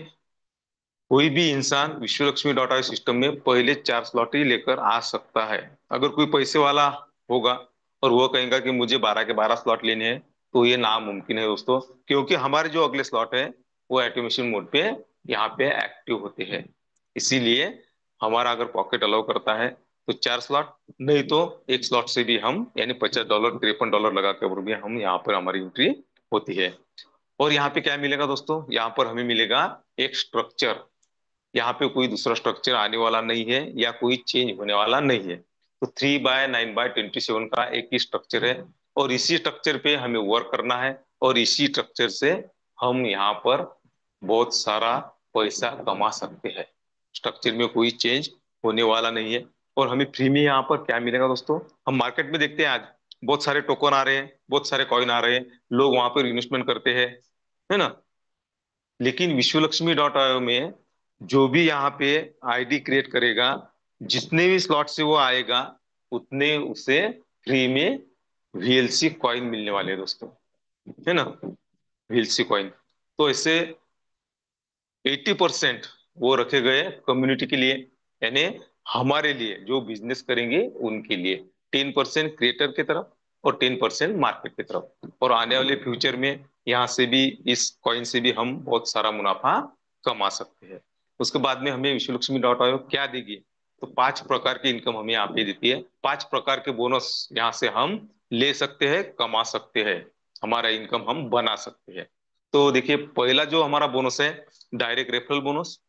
S2: कोई भी इंसान विश्वलक्ष्मी.io सिस्टम में पहले 4 स्लॉट ही लेकर आ सकता है। अगर कोई पैसे वाला होगा और वो कहेगा कि मुझे 12 के 12 स्लॉट लेने हैं, तो ये नामुमकिन है दोस्तों, क्योंकि हमारे जो अगले स्लॉट है वो ऑटोमेशन मोड पे यहाँ पे एक्टिव होते हैं। इसीलिए हमारा अगर पॉकेट अलाउ करता है तो 4 स्लॉट, नहीं तो एक स्लॉट से भी हम, यानी 50 डॉलर 53 डॉलर लगा कर भी हम यहाँ पर हमारी एंट्री होती है। और यहाँ पे क्या मिलेगा दोस्तों? यहाँ पर हमें मिलेगा एक स्ट्रक्चर। यहाँ पे कोई दूसरा स्ट्रक्चर आने वाला नहीं है, या कोई चेंज होने वाला नहीं है। तो 3/9/27 का एक ही स्ट्रक्चर है, और इसी स्ट्रक्चर पे हमें वर्क करना है। और इसी स्ट्रक्चर से हम यहाँ पर बहुत सारा पैसा कमा सकते हैं। स्ट्रक्चर में कोई चेंज होने वाला नहीं है। और हमें फ्री में यहाँ पर क्या मिलेगा दोस्तों? हम मार्केट में देखते हैं आज बहुत सारे टोकन आ रहे हैं, बहुत सारे कॉइन आ रहे हैं, लोग वहां पर इन्वेस्टमेंट करते हैं, है ना? लेकिन विश्वलक्ष्मी.io में जो भी यहाँ पे आईडी क्रिएट करेगा, जितने भी स्लॉट से वो आएगा, उतने उसे फ्री में वीएलसी कॉइन मिलने वाले हैं दोस्तों, है ना? VLC coin. तो ऐसे 80% वो रखे गए कम्युनिटी के लिए, यानी हमारे लिए जो बिजनेस करेंगे उनके लिए। 10% क्रिएटर की तरफ और 10% मार्केट की तरफ। और आने वाले फ्यूचर में यहाँ से भी, इस कॉइन से भी हम बहुत सारा मुनाफा कमा सकते हैं। उसके बाद में हमें विश्वलक्ष्मी.io क्या देगी? तो 5 प्रकार की इनकम हमें यहाँ पे देती है। 5 प्रकार के बोनस यहाँ से हम ले सकते हैं, कमा सकते हैं, हमारा इनकम हम बना सकते हैं। तो देखिए, पहला जो हमारा बोनस है, डायरेक्ट रेफरल बोनस।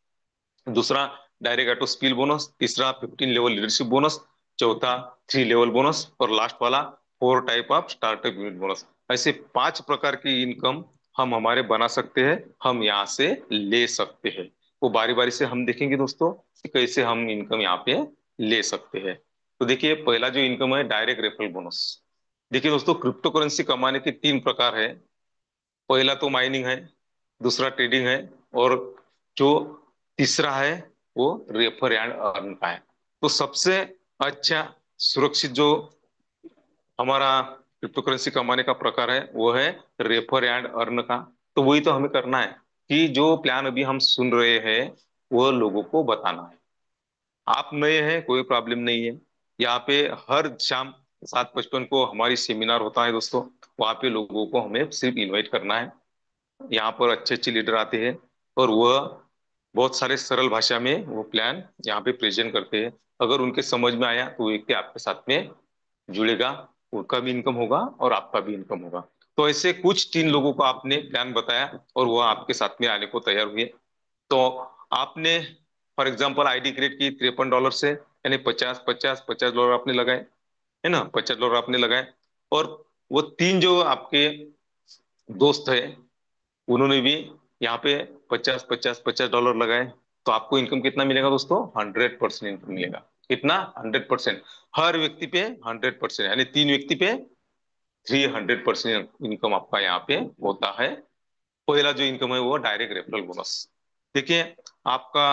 S2: दूसरा, डायरेक्ट ऑटो स्किल बोनस। तीसरा, 15 लेवल लीडरशिप बोनस। चौथा, 3 लेवल बोनस। और लास्ट वाला, 4 type of startup unit bonus. ऐसे 5 प्रकार की इनकम हम हमारे बना सकते हैं, हम यहाँ से ले सकते हैं। वो बारी बारी से हम देखेंगे दोस्तों कि कैसे हम इनकम यहाँ पे ले सकते हैं। तो देखिए, पहला जो इनकम है, डायरेक्ट रेफरल बोनस। देखिए दोस्तों, क्रिप्टो करेंसी कमाने के 3 प्रकार है। पहला तो माइनिंग है, दूसरा ट्रेडिंग है, और जो तीसरा है वो रेफर एंड अर्न का है। तो सबसे अच्छा सुरक्षित जो हमारा क्रिप्टो करेंसी कमाने का प्रकार है वो है रेफर एंड अर्न का। तो वही तो हमें करना है कि जो प्लान अभी हम सुन रहे हैं वो लोगों को बताना है। आप नए हैं, कोई प्रॉब्लम नहीं है। यहाँ पे हर शाम 7:55 को हमारी सेमिनार होता है दोस्तों। वहाँ पे लोगों को हमें सिर्फ इनवाइट करना है। यहाँ पर अच्छे अच्छे लीडर आते हैं और वह बहुत सारे सरल भाषा में वो प्लान यहाँ पे प्रेजेंट करते हैं। अगर उनके समझ में आया तो वो व्यक्ति आपके साथ में जुड़ेगा, उनका भी इनकम होगा और आपका भी इनकम होगा। तो ऐसे कुछ 3 लोगों को आपने प्लान बताया और वह आपके साथ में आने को तैयार हुए। तो आपने फॉर एग्जाम्पल आईडी क्रिएट की $53 से, यानी 50 $50 आपने लगाए, है ना? $50 आपने लगाए। और वो 3 जो आपके दोस्त है, उन्होंने भी यहाँ पे 50 $50 लगाए। तो आपको इनकम कितना मिलेगा दोस्तों? 100% इनकम मिलेगा। कितना? 100%। हर व्यक्ति पे 100%, यानी 3 व्यक्ति पे 300% इनकम आपका यहाँ पे होता है। पहला जो इनकम है वो डायरेक्ट रेफरल बोनस। देखिए, आपका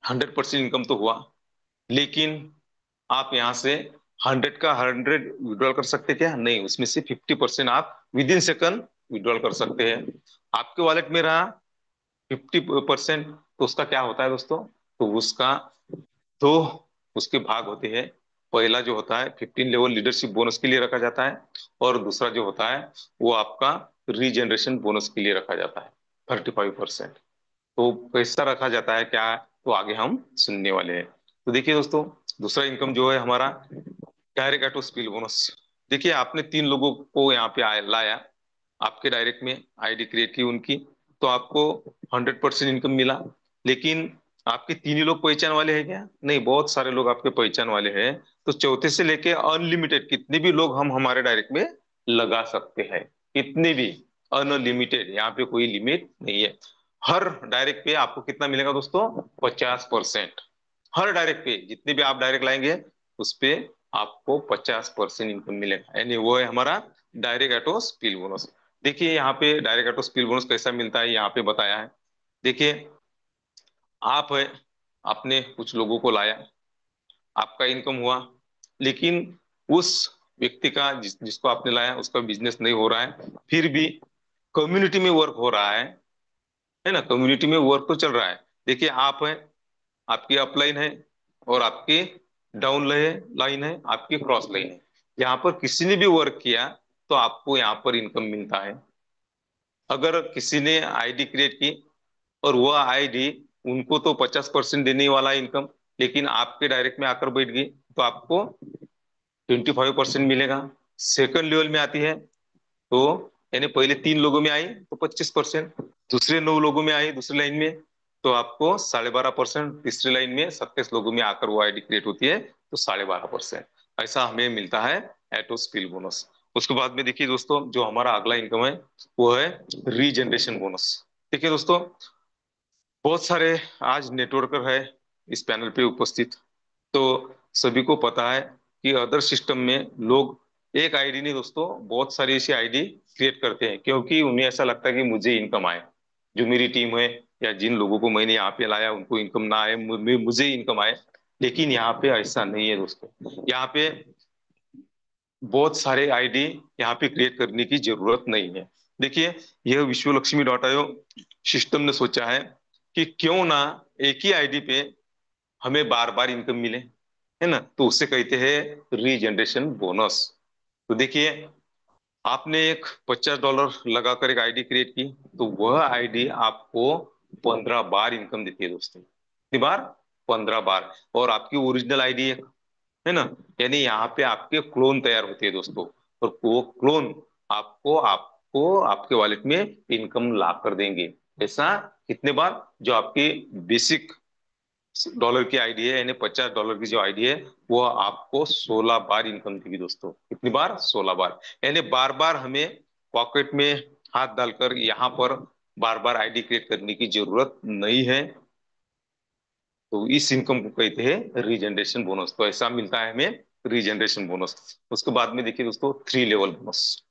S2: 100% इनकम तो हुआ, लेकिन आप यहाँ से 100 का 100 विड्रॉल कर सकते क्या? नहीं, उसमें से 50% आप विद इन सेकंड विड्रॉल कर सकते हैं। आपके वॉलेट में रहा 50%, तो उसका क्या होता है दोस्तों? तो उसका दो उसके भाग होते हैं। पहला जो होता है 15 लेवल लीडरशिप बोनस के लिए रखा जाता है, और दूसरा जो होता है वो आपका रीजनरेशन बोनस के लिए रखा जाता है, 35%। तो कैसा रखा जाता है क्या, तो आगे हम सुनने वाले हैं। तो देखिए दोस्तों, दूसरा इनकम जो है हमारा, डायरेक्ट ऑटो स्किल बोनस। देखिए, आपने 3 लोगों को यहाँ पे लाया, आपके डायरेक्ट में आईडी क्रिएट की उनकी, तो आपको 100% इनकम मिला। लेकिन आपके 3 ही लोग पहचान वाले हैं क्या? नहीं, बहुत सारे लोग आपके पहचान वाले हैं। तो चौथे से लेके अनलिमिटेड कितने भी लोग हम हमारे डायरेक्ट में लगा सकते हैं, कितने भी, अनलिमिटेड, यहाँ पे कोई लिमिट नहीं है। हर डायरेक्ट पे आपको कितना मिलेगा दोस्तों? 50%। हर डायरेक्ट पे जितने भी आप डायरेक्ट लाएंगे उस पे आपको 50% इनकम मिलेगा, यानी वो है हमारा डायरेक्ट ऑटो स्पिल बोनस। देखिए, यहाँ पे डायरेक्ट ऑटो स्पिल बोनस कैसा मिलता है यहाँ पे बताया है। देखिए, आप है, आपने कुछ लोगों को लाया, आपका इनकम हुआ, लेकिन उस व्यक्ति का जिसको आपने लाया उसका बिजनेस नहीं हो रहा है, फिर भी कम्युनिटी में वर्क हो रहा है ना? कम्युनिटी में वर्क तो चल रहा है। देखिए, आप है, आपकी अपलाइन है, और आपकी डाउन लाइन है, आपकी क्रॉस लाइन है। यहाँ पर किसी ने भी वर्क किया तो आपको यहाँ पर इनकम मिलता है। अगर किसी ने आईडी क्रिएट की और वह आईडी उनको तो 50% देने वाला इनकम, लेकिन आपके डायरेक्ट में आकर बैठ गई तो आपको 25% मिलेगा। सेकंड लेवल में आती है तो, यानी पहले 3 लोगों में आई तो 25%, दूसरे 9 लोगों में आई दूसरी लाइन में तो आपको 12.5%, तीसरी लाइन में 27 लोगों में आकर वो आईडी क्रिएट होती है तो 12.5%। ऐसा हमें मिलता है एटो स्पिल बोनस। उसके बाद में देखिए दोस्तों, जो हमारा अगला इनकम है वो है रीजनरेशन बोनस। देखिए दोस्तों, बहुत सारे आज नेटवर्कर है इस पैनल पे उपस्थित। तो सभी को पता है कि अदर सिस्टम में लोग एक आईडी नहीं दोस्तों, बहुत सारी ऐसी आईडी क्रिएट करते हैं, क्योंकि उन्हें ऐसा लगता है कि मुझे इनकम आए, जो मेरी टीम है या जिन लोगों को मैंने यहाँ पे लाया उनको इनकम ना आए, मुझे इनकम आए। लेकिन यहाँ पे ऐसा नहीं है दोस्तों। यहाँ पे बहुत सारे आईडी यहाँ पे क्रिएट करने की जरूरत नहीं है। देखिए, यह विश्व लक्ष्मी डॉट आईओ सिस्टम ने सोचा है कि क्यों ना एक ही आईडी पे हमें बार बार इनकम मिले, है ना। तो उसे कहते हैं रीजनरेशन बोनस। तो देखिए, आपने एक $50 लगाकर एक आईडी क्रिएट की, तो वह आईडी आपको 15 बार इनकम देती है दोस्तों। कितनी बार? 15 बार। और आपकी ओरिजिनल आईडी है ना, यानी यहाँ पे आपके क्लोन तैयार होते हैं दोस्तों। और वो क्लोन आपको आपको आपके वॉलेट में इनकम ला कर देंगे। ऐसा कितने बार? जो आपकी बेसिक डॉलर की आईडी है, यानी $50 की जो आईडी है, वो आपको 16 बार इनकम देगी दोस्तों। कितनी बार? 16 बार। यानी बार बार हमें पॉकेट में हाथ डालकर यहाँ पर बार बार आईडी क्रिएट करने की जरूरत नहीं है। तो इस इनकम को कहते हैं रीजनरेशन बोनस। तो ऐसा मिलता है हमें रीजनरेशन बोनस। उसके बाद में देखिए दोस्तों, 3 लेवल बोनस।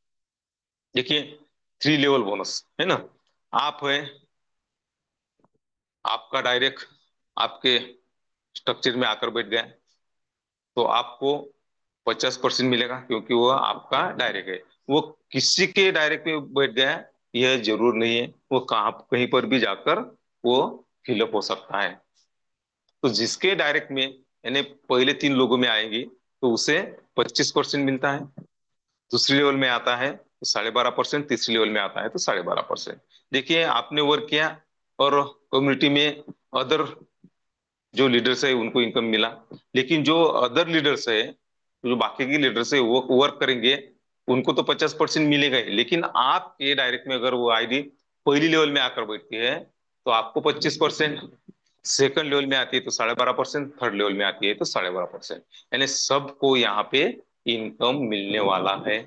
S2: देखिए, 3 लेवल बोनस है ना, आप है, आपका डायरेक्ट आपके स्ट्रक्चर में आकर बैठ गया, तो आपको 50% मिलेगा, क्योंकि वो आपका डायरेक्ट है। वो किसी के डायरेक्ट में बैठ गया यह जरूर नहीं है, वो कहाँ कहीं पर भी जाकर वो फिलअप हो सकता है। तो जिसके डायरेक्ट में यानी पहले 3 लोगों में आएंगी, तो उसे 25% मिलता है। दूसरी लेवल में आता है तो 12.5%, तीसरी लेवल में आता है तो 12.5%। देखिए, आपने वर्क किया और कम्युनिटी में अदर जो लीडर्स है उनको इनकम मिला। लेकिन जो अदर लीडर्स है, जो बाकी के लीडर्स है, वो वर्क करेंगे, उनको तो 50% मिलेगा ही। लेकिन आपके डायरेक्ट में अगर वो आईडी पहली लेवल में आकर बैठती है, तो आपको 25%, सेकंड लेवल में आती है तो 12.5%, थर्ड लेवल में आती है तो 12.5%। यानी सबको यहाँ पे इनकम मिलने वाला है,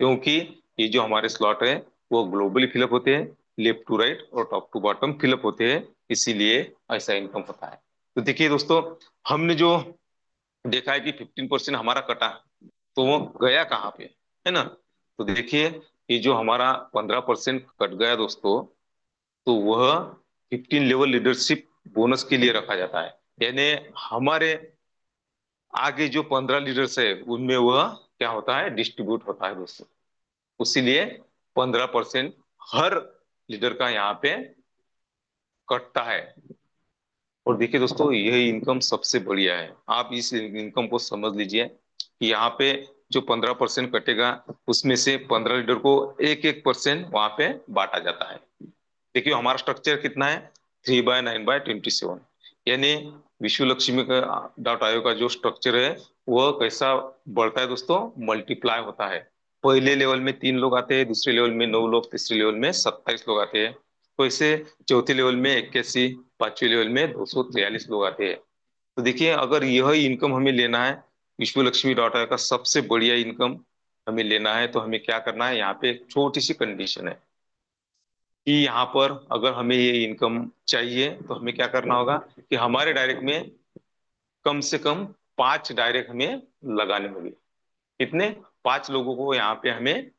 S2: क्योंकि ये जो हमारे स्लॉट है वो ग्लोबली फिलअप होते हैं, लेफ्ट टू राइट और टॉप टू बॉटम फिलअप होते हैं, इसीलिए ऐसा इनकम होता है। तो देखिए दोस्तों, हमने जो देखा है कि 15% हमारा कटा, तो वो गया कहाँ पे, है ना। तो देखिए, ये जो हमारा 15% कट गया दोस्तों, तो वह 15 लेवल लीडरशिप बोनस के लिए रखा जाता है। यानी हमारे आगे जो 15 लीडर्स है उनमें वह क्या होता है, डिस्ट्रीब्यूट होता है दोस्तों। उसीलिए 15% हर लीडर का यहाँ पे कटता है। और देखिए दोस्तों, यह इनकम सबसे बढ़िया है। आप इस इनकम को समझ लीजिए कि यहाँ पे जो 15% कटेगा, उसमें से 15 लीडर को 1-1% वहां पे बांटा जाता है। देखिए, हमारा स्ट्रक्चर कितना है, 3/9/27। यानी विश्व लक्ष्मी का डॉट आयोग का जो स्ट्रक्चर है, वह कैसा बढ़ता है दोस्तों, मल्टीप्लाई होता है। पहले लेवल में 3 लोग आते हैं, दूसरे लेवल में 9 लोग, तीसरे लेवल में 27 लोग आते हैं। तो इसे चौथे लेवल में 81, पांचवें लेवल में 243 लोग आते हैं। तो देखिए, अगर यह इनकम हमें लेना है, विश्व लक्ष्मी डॉट आयोग का सबसे बढ़िया इनकम हमें लेना है, तो हमें क्या करना है, यहाँ पे एक छोटी सी कंडीशन है कि यहाँ पर अगर हमें ये इनकम चाहिए, तो हमें क्या करना होगा कि हमारे डायरेक्ट में कम से कम 5 डायरेक्ट हमें लगाने होंगे। कितने? 5 लोगों को यहाँ पे हमें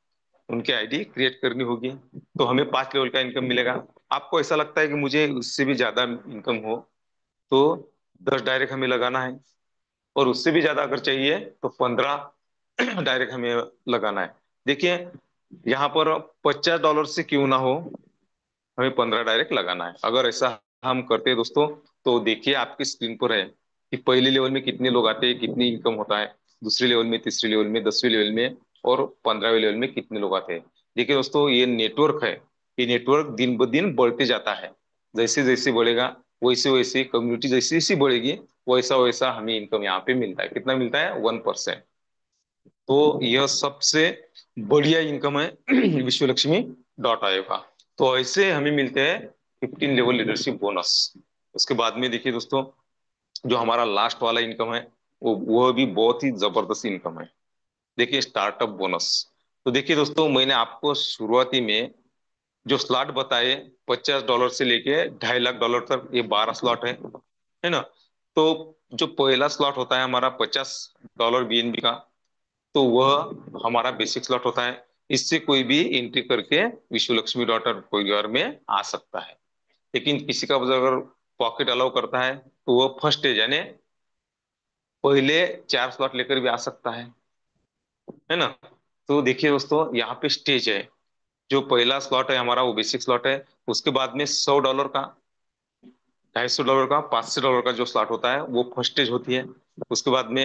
S2: उनकी आईडी क्रिएट करनी होगी, तो हमें 5 लेवल का इनकम मिलेगा। आपको ऐसा लगता है कि मुझे उससे भी ज्यादा इनकम हो, तो 10 डायरेक्ट हमें लगाना है। और उससे भी ज्यादा अगर चाहिए तो 15 डायरेक्ट हमें लगाना है। देखिए, यहाँ पर $50 से क्यों ना हो, हमें 15 डायरेक्ट लगाना है। अगर ऐसा हम करते हैं दोस्तों, तो देखिए आपकी स्क्रीन पर है कि पहले लेवल में कितने लोग आते हैं, कितनी इनकम होता है, दूसरे लेवल में, तीसरे लेवल में, 10वें लेवल में और 15वें लेवल में कितने लोग आते हैं। देखिए दोस्तों, ये नेटवर्क है, ये नेटवर्क दिन ब दिन बढ़ते जाता है। जैसे जैसे बढ़ेगा, वैसे वैसे कम्युनिटी जैसी जैसी बढ़ेगी, वैसा वैसा हमें इनकम यहाँ पे मिलता है। कितना मिलता है? 1%। तो यह सबसे बढ़िया इनकम है विश्व लक्ष्मी डॉट आयो का। तो ऐसे हमें मिलते हैं 15 लेवल लीडरशिप बोनस। उसके बाद में देखिए दोस्तों, जो हमारा लास्ट वाला इनकम है, वो वह भी बहुत ही जबरदस्त इनकम है। देखिए, स्टार्टअप बोनस। तो देखिए दोस्तों, मैंने आपको शुरुआती में जो स्लॉट बताए, $50 से लेके $2.5 लाख तक, ये 12 स्लॉट है ना। तो जो पहला स्लॉट होता है हमारा $50 बीएनबी का, तो वह हमारा बेसिक स्लॉट होता है। इससे कोई भी एंट्री करके विश्व लक्ष्मी डॉट कोई में आ सकता है। लेकिन किसी का अगर पॉकेट अलाउ करता है तो वह फर्स्ट स्टेज यानी पहले 4 स्लॉट लेकर भी आ सकता है ना। तो देखिए दोस्तों, यहाँ पे स्टेज है। जो पहला स्लॉट है हमारा वो बेसिक स्लॉट है। उसके बाद में $100 का, $250 का, $500 का जो स्लॉट होता है वो फर्स्ट स्टेज होती है। उसके बाद में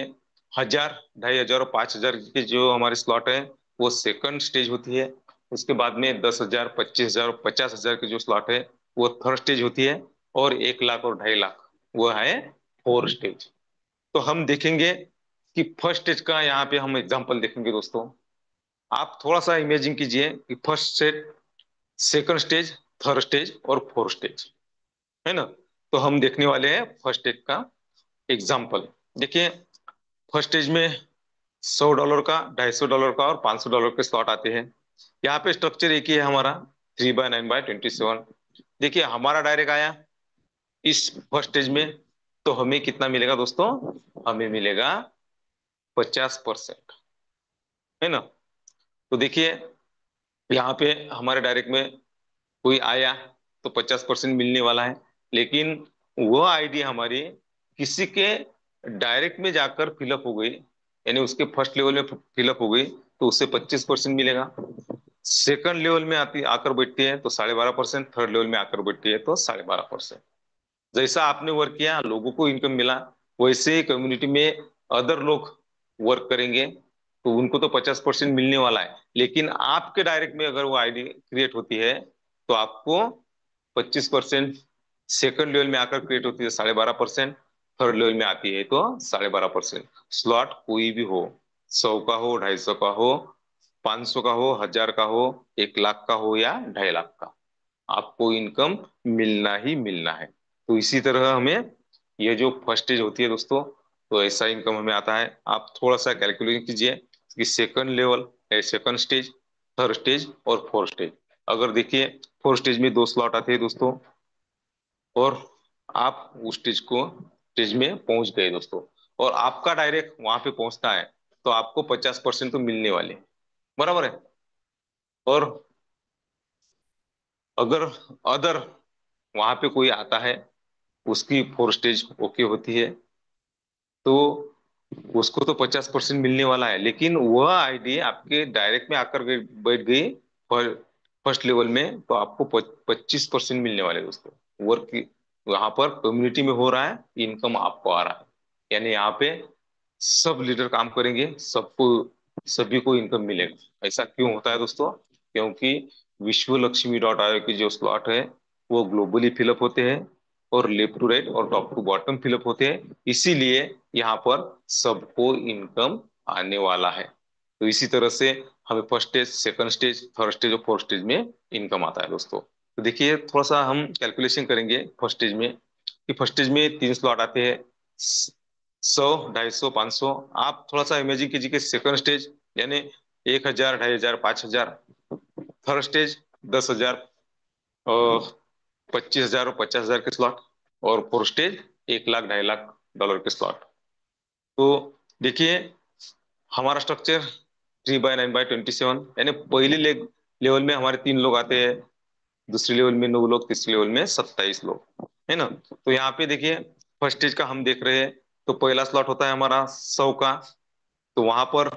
S2: 1,000, 2,500 और 5,000 के जो हमारे स्लॉट है वो सेकंड स्टेज होती है। उसके बाद में 10,000, 25,000, 50,000 के जो स्लॉट है वो थर्ड स्टेज होती है। और 1 लाख और 2.5 लाख वो है फोर्थ स्टेज। तो हम देखेंगे कि फर्स्ट स्टेज का यहाँ पे हम एग्जांपल देखेंगे दोस्तों। आप थोड़ा सा इमेजिन कीजिए कि first stage, second stage, third stage और फोर्थ स्टेज, है ना। तो हम देखने वाले हैं फर्स्ट स्टेज का एग्जाम्पल। देखिए, फर्स्ट स्टेज में $100 का, $250 का और $500 के स्लॉट आते हैं। यहाँ पे स्ट्रक्चर एक ही है हमारा, 3/9/27। देखिए हमारा डायरेक्ट आया इस फर्स्ट स्टेज में, तो हमें कितना मिलेगा दोस्तों? हमें मिलेगा 50%, है ना। तो देखिए यहाँ पे हमारे डायरेक्ट में कोई आया तो 50% मिलने वाला है। लेकिन वह आईडी हमारी किसी के डायरेक्ट में जाकर फिलअप हो गई, यानी उसके फर्स्ट लेवल में फिलअप हो गई, तो उससे 25% मिलेगा। सेकंड लेवल में आती आकर बैठती है तो 12.5%, थर्ड लेवल में आकर बैठती है तो 12.5%। जैसा आपने वर्क किया लोगों को इनकम मिला, वैसे ही कम्युनिटी में अदर लोग वर्क करेंगे तो उनको तो 50% मिलने वाला है। लेकिन आपके डायरेक्ट में अगर वो आईडी क्रिएट होती है तो आपको 25%, सेकंड लेवल में आकर क्रिएट होती है 12.5%, थर्ड लेवल में आती है तो 12.5%। स्लॉट कोई भी हो, 100 का हो, 250 का हो, 500 का हो, 1,000 का हो, 1 लाख का हो या 2.5 लाख का, आपको इनकम मिलना ही मिलना है। तो इसी तरह हमें ये जो फर्स्ट स्टेज होती है दोस्तों, तो ऐसा इनकम हमें आता है। आप थोड़ा सा कैलकुलेशन कीजिए कि second level, second stage, third stage और फोर्थ स्टेज। अगर देखिए फोर्थ स्टेज में 2 स्लॉट आते हैं दोस्तों, और आप उस स्टेज में पहुंच गए दोस्तों, और आपका डायरेक्ट वहां पे पहुंचता है, तो आपको 50% तो मिलने वाले, बराबर है। और अगर अदर वहां पे कोई आता है, उसकी फोर स्टेज ओके होती है, तो उसको तो 50% मिलने वाला है। लेकिन वह आईडी आपके डायरेक्ट में आकर बैठ गई फर्स्ट लेवल में, तो आपको 25% मिलने वाले दोस्तों। वर्क यहाँ पर कम्युनिटी में हो रहा है, इनकम आपको आ रहा है। यानी यहाँ पे सब लीडर काम करेंगे, सबको, सभी को इनकम मिलेगा। ऐसा क्यों होता है दोस्तों? क्योंकि विश्व लक्ष्मी डॉट आयोग की जो स्लॉट है वो ग्लोबली फिलअप होते हैं, और लेफ्ट टू राइट और टॉप टू बॉटम फिलअप होते हैं। इसीलिए यहाँ पर सबको इनकम आने वाला है। तो इसी तरह से हमें first stage, second stage, third stage और फोर्थ स्टेज में इनकम आता है दोस्तों। तो देखिए थोड़ा सा हम कैलकुलेशन करेंगे फर्स्ट स्टेज में, कि फर्स्ट स्टेज में 3 स्लॉट आते हैं, 100, 250, 500। आप थोड़ा सा इमेजिन कीजिए कि सेकंड स्टेज यानी 1,000, 2,500, 5,000। थर्ड स्टेज 10,000 और 25,000 और 50,000 के स्लॉट। और फोर्थ स्टेज 1 लाख, 2.5 लाख के स्लॉट। तो देखिए हमारा स्ट्रक्चर 3/9/27, यानी पहले लेवल में हमारे 3 लोग आते हैं, दूसरे लेवल में 9 लोग, तीसरे लेवल में 27 लोग, है ना। तो यहाँ पे देखिए फर्स्ट स्टेज का हम देख रहे हैं, तो पहला स्लॉट होता है हमारा 100 का। तो वहां पर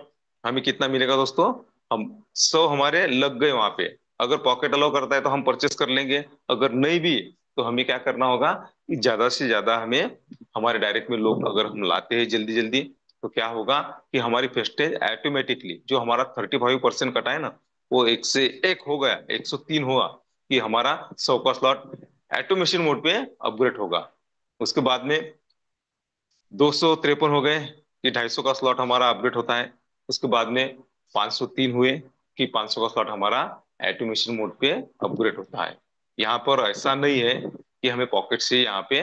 S2: हमें कितना मिलेगा दोस्तों? हम 100 हमारे लग गए वहां पे। अगर पॉकेट अलाउ करता है तो हम परचेस कर लेंगे, अगर नहीं भी तो हमें क्या करना होगा कि ज्यादा से ज्यादा हमें, हमारे डायरेक्ट में लोग अगर हम लाते हैं जल्दी जल्दी, तो क्या होगा कि हमारी फेस्टेज ऑटोमेटिकली जो हमारा 35% कटा है ना, वो 1 से 1 हो गया, 103 हुआ, कि हमारा 100 का स्लॉट ऑटोमेशन मोड पे अपग्रेड होगा। उसके बाद में 253 हो गए कि 250 का स्लॉट हमारा अपडेट होता है। उसके बाद में 503 हुए कि 500 का स्लॉट हमारा एटोमेशन मोड पे अपग्रेड होता है। यहाँ पर ऐसा नहीं है कि हमें पॉकेट से यहाँ पे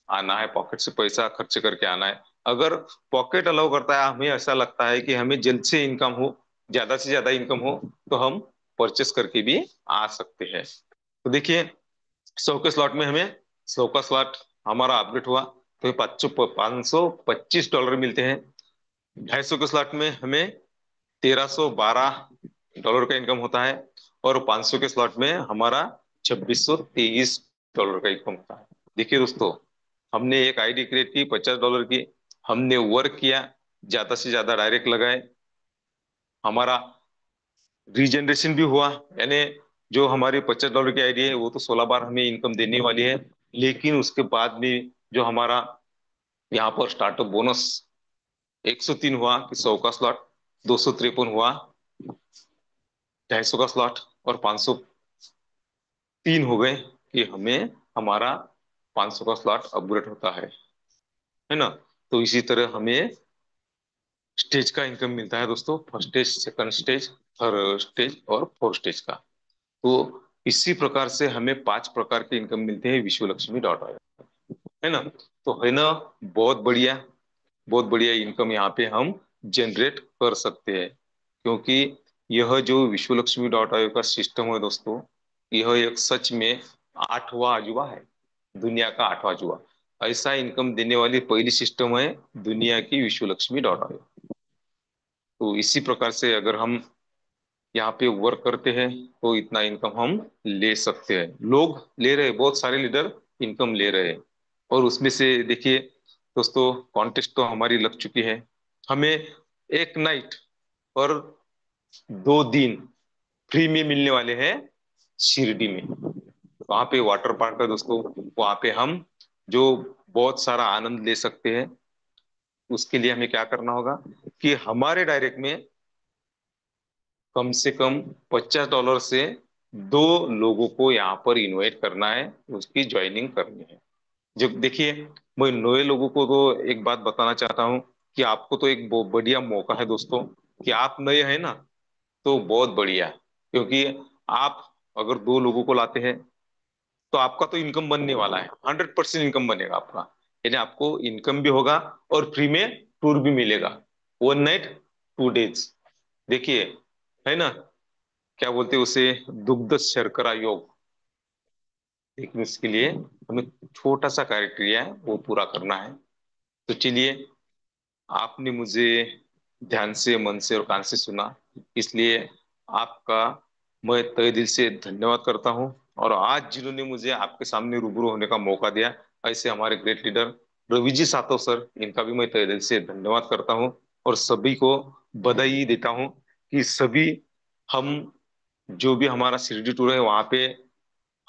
S2: आना है, पॉकेट से पैसा खर्च करके आना है। अगर पॉकेट अलाउ करता है, हमें ऐसा लगता है कि हमें जल्द से इनकम हो, ज्यादा से ज्यादा इनकम हो, तो हम परचेस करके भी आ सकते हैं। तो देखिए 100 के स्लॉट में हमें, 100 का स्लॉट हमारा अपडेट हुआ, तो 525 डॉलर मिलते हैं। 250 के स्लॉट में हमें 1312 डॉलर का इनकम होता है। और 500 के स्लॉट में हमारा 2623 डॉलर का इनकम होता है। देखिए दोस्तों, हमने एक आईडी क्रिएट की 50 डॉलर की, हमने वर्क किया, ज्यादा से ज्यादा डायरेक्ट लगाए, हमारा रीजनरेशन भी हुआ, यानी जो हमारी 50 डॉलर की आईडी है वो तो 16 बार हमें इनकम देने वाली है। लेकिन उसके बाद में जो हमारा यहाँ पर स्टार्टअप बोनस 103 हुआ कि 100 का स्लॉट, 253 हुआ 250 का स्लॉट, और 503 हो गए कि हमें हमारा 500 का स्लॉट अपग्रेड होता है ना। तो इसी तरह हमें स्टेज का इनकम मिलता है दोस्तों, first stage, second stage, third stage और फोर्थ स्टेज का। तो इसी प्रकार से हमें 5 प्रकार के इनकम मिलते हैं विश्व लक्ष्मी डॉट है ना। तो है ना, बहुत बढ़िया, बहुत बढ़िया इनकम यहाँ पे हम जनरेट कर सकते हैं। क्योंकि यह जो विश्व लक्ष्मी डॉट आयोग का सिस्टम है दोस्तों, यह एक सच में 8वां अजूबा है, दुनिया का 8वां अजूबा। ऐसा इनकम देने वाली पहली सिस्टम है दुनिया की विश्व लक्ष्मी डॉट आयोग। तो इसी प्रकार से अगर हम यहाँ पे वर्क करते हैं तो इतना इनकम हम ले सकते हैं। लोग ले रहे हैं, बहुत सारे लीडर इनकम ले रहे हैं। और उसमें से देखिए दोस्तों, कॉन्टेस्ट तो हमारी लग चुकी है। हमें एक नाइट और 2 दिन फ्री में मिलने वाले हैं शिरडी में। वहां पे वाटर पार्क है दोस्तों, वहां पे हम जो बहुत सारा आनंद ले सकते हैं। उसके लिए हमें क्या करना होगा कि हमारे डायरेक्ट में कम से कम 50 डॉलर से 2 लोगों को यहाँ पर इनवाइट करना है, उसकी ज्वाइनिंग करनी है। जब देखिए, मैं नए लोगों को तो एक बात बताना चाहता हूँ कि आपको तो एक बहुत बढ़िया मौका है दोस्तों, कि आप नए हैं ना, तो बहुत बढ़िया। क्योंकि आप अगर 2 लोगों को लाते हैं तो आपका तो इनकम बनने वाला है, 100% इनकम बनेगा आपका। यानी आपको इनकम भी होगा और फ्री में टूर भी मिलेगा, 1 नाइट 2 डेज। देखिए, है ना, क्या बोलते हैं उसे, दुग्ध शर्करा योग। लेकिन इसके लिए हमें छोटा सा क्राइटेरिया है, वो पूरा करना है। तो चलिए, आपने मुझे ध्यान से, मन से और कान से सुना, इसलिए आपका मैं तहे दिल से धन्यवाद करता हूँ। और आज जिन्होंने मुझे आपके सामने रूबरू होने का मौका दिया, ऐसे हमारे great leader Ravi ji Satav sir, इनका भी मैं तहे दिल से धन्यवाद करता हूँ। और सभी को बधाई देता हूँ कि सभी हम जो भी हमारा शिरडी टूर है वहां पे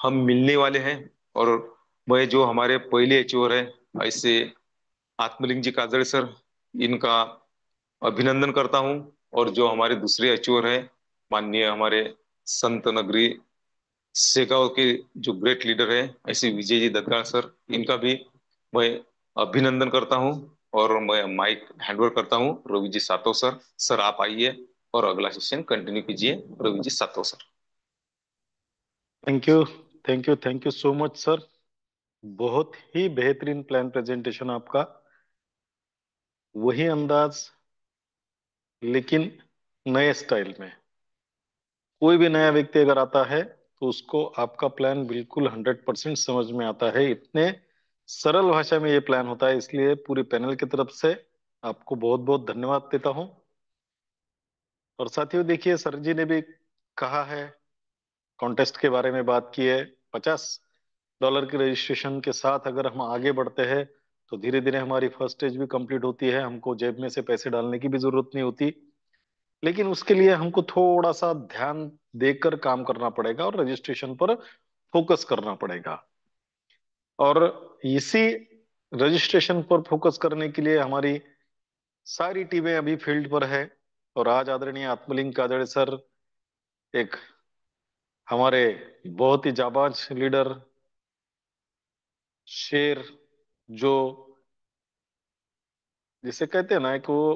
S2: हम मिलने वाले हैं। और वह जो हमारे पहले एचओर है, ऐसे आत्मलिंग जी काजड़े सर, इनका अभिनंदन करता हूँ। और जो हमारे दूसरे एचओर है, माननीय हमारे संत नगरी सेगांव के जो ग्रेट लीडर है, ऐसे विजय जी दत्ताल सर, इनका भी मैं अभिनंदन करता हूँ। और मैं माइक हैंडओवर करता हूँ रवि जी सातव सर। सर आप आइए और अगला सेशन कंटिन्यू कीजिए, Ravi ji Satav sir.
S1: Thank you, thank you, thank you so much sir. बहुत ही बेहतरीन प्लान प्रेजेंटेशन आपका। वही अंदाज, लेकिन नए स्टाइल में। कोई भी नया व्यक्ति अगर आता है तो उसको आपका प्लान बिल्कुल 100% समझ में आता है। इतने सरल भाषा में ये प्लान होता है, इसलिए पूरे पैनल की तरफ से आपको बहुत बहुत धन्यवाद देता हूँ। और साथियों देखिए, सर जी ने भी कहा है, कॉन्टेस्ट के बारे में बात की है। 50 डॉलर की रजिस्ट्रेशन के साथ अगर हम आगे बढ़ते हैं तो धीरे धीरे हमारी फर्स्ट स्टेज भी कंप्लीट होती है, हमको जेब में से पैसे डालने की भी जरूरत नहीं होती। लेकिन उसके लिए हमको थोड़ा सा ध्यान देकर काम करना पड़ेगा और रजिस्ट्रेशन पर फोकस करना पड़ेगा। और इसी रजिस्ट्रेशन पर फोकस करने के लिए हमारी सारी टीमें अभी फील्ड पर है। और आज आदरणीय आत्मलिंग काजड़े सर, एक हमारे बहुत ही जाबाज लीडर, शेर, जो जिसे कहते हैं ना, एक वो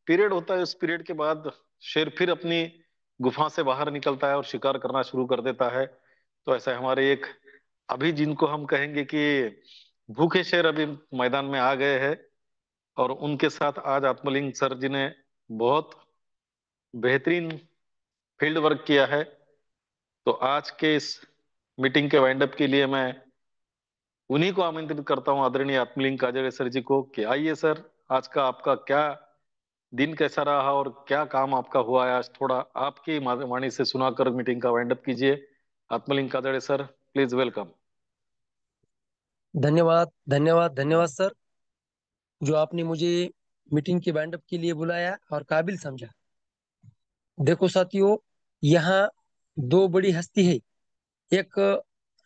S1: पीरियड होता है, उस पीरियड के बाद शेर फिर अपनी गुफा से बाहर निकलता है और शिकार करना शुरू कर देता है। तो ऐसा हमारे एक, अभी जिनको हम कहेंगे कि भूखे शेर, अभी मैदान में आ गए हैं। और उनके साथ आज आत्मलिंग सर जी ने बहुत बेहतरीन फील्ड वर्क किया है। तो आज के इस मीटिंग के वाइंड अप के लिए मैं उन्हीं को आमंत्रित करता हूं, आदरणीय आत्मलिंग काजरे सर जी को, कि आइए सर, आज का आपका क्या दिन कैसा रहा और क्या काम आपका हुआ है आज, थोड़ा आपकी वाणी से सुनाकर मीटिंग का वाइंड अप कीजिए। Atmaling Kajre sir, please welcome.
S3: धन्यवाद धन्यवाद धन्यवाद सर, जो आपने मुझे मीटिंग के बैंड अप के लिए बुलाया और काबिल समझा। देखो साथियों, यहाँ दो बड़ी हस्ती है। एक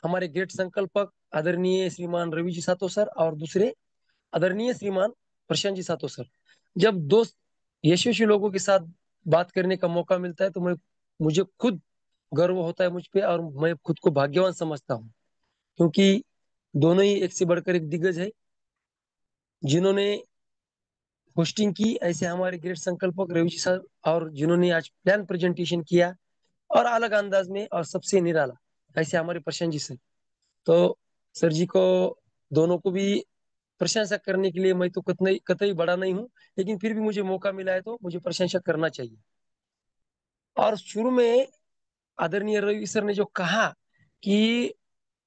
S3: हमारे ग्रेट संकल्पक आदरणीय श्रीमान रवि जी सातो सर, और दूसरे आदरणीय श्रीमान प्रशांत जी सातो सर। जब दो यशस्वी लोगों के साथ बात करने का मौका मिलता है तो मुझे खुद गर्व होता है मुझ पे, और मैं खुद को भाग्यवान समझता हूँ, क्योंकि दोनों ही एक से बढ़कर एक दिग्गज है जिन्होंने होस्टिंग की। ऐसे हमारे ग्रेट संकल्पक रवि जी सर, और जिन्होंने आज प्लान प्रेजेंटेशन किया और अलग अंदाज में और सबसे निराला, ऐसे हमारे प्रशांत जी सर। तो सर जी को, दोनों को भी प्रशंसा करने के लिए मैं तो कतई कतई बड़ा नहीं हूँ, लेकिन फिर भी मुझे मौका मिला है तो मुझे प्रशंसा करना चाहिए। और शुरू में आदरणीय रवि सर ने जो कहा कि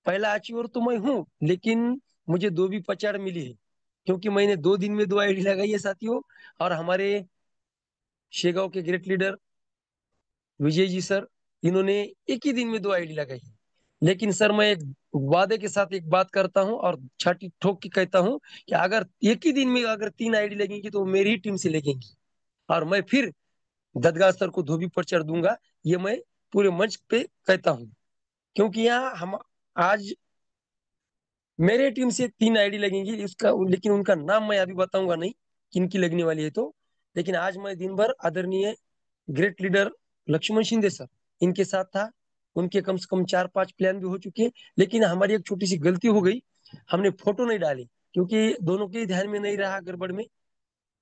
S3: पहला अचीवर तो मैं हूँ, लेकिन मुझे दो भी पचाड़ मिली है, क्योंकि मैंने 2 दिन में 2 आईडी लगाई है साथियों। और हमारे शेगांव के great leader Vijay ji sir, इन्होंने एक ही दिन में 2 आईडी लगाई है। लेकिन सर, मैं एक वादे के साथ एक बात करता हूँ और छाती ठोक के कहता हूँ कि अगर एक ही दिन में अगर 3 आईडी लगेंगी तो वो मेरी ही टीम से लगेंगी, और मैं फिर ददगा सर को धोबी पर चढ़ दूंगा। ये मैं पूरे मंच पे कहता हूँ, क्योंकि यहाँ हम आज मेरे टीम से 3 आईडी लगेंगी इसका, लेकिन उनका नाम मैं अभी बताऊंगा नहीं किनकी लगने वाली है तो। लेकिन आज मैं दिन भर आदरणीय great leader Laxman Shinde sir, इनके साथ था। उनके कम से कम 4-5 प्लान भी हो चुके हैं, लेकिन हमारी एक छोटी सी गलती हो गई, हमने फोटो नहीं डाली, क्योंकि दोनों के ध्यान में नहीं रहा गड़बड़ में।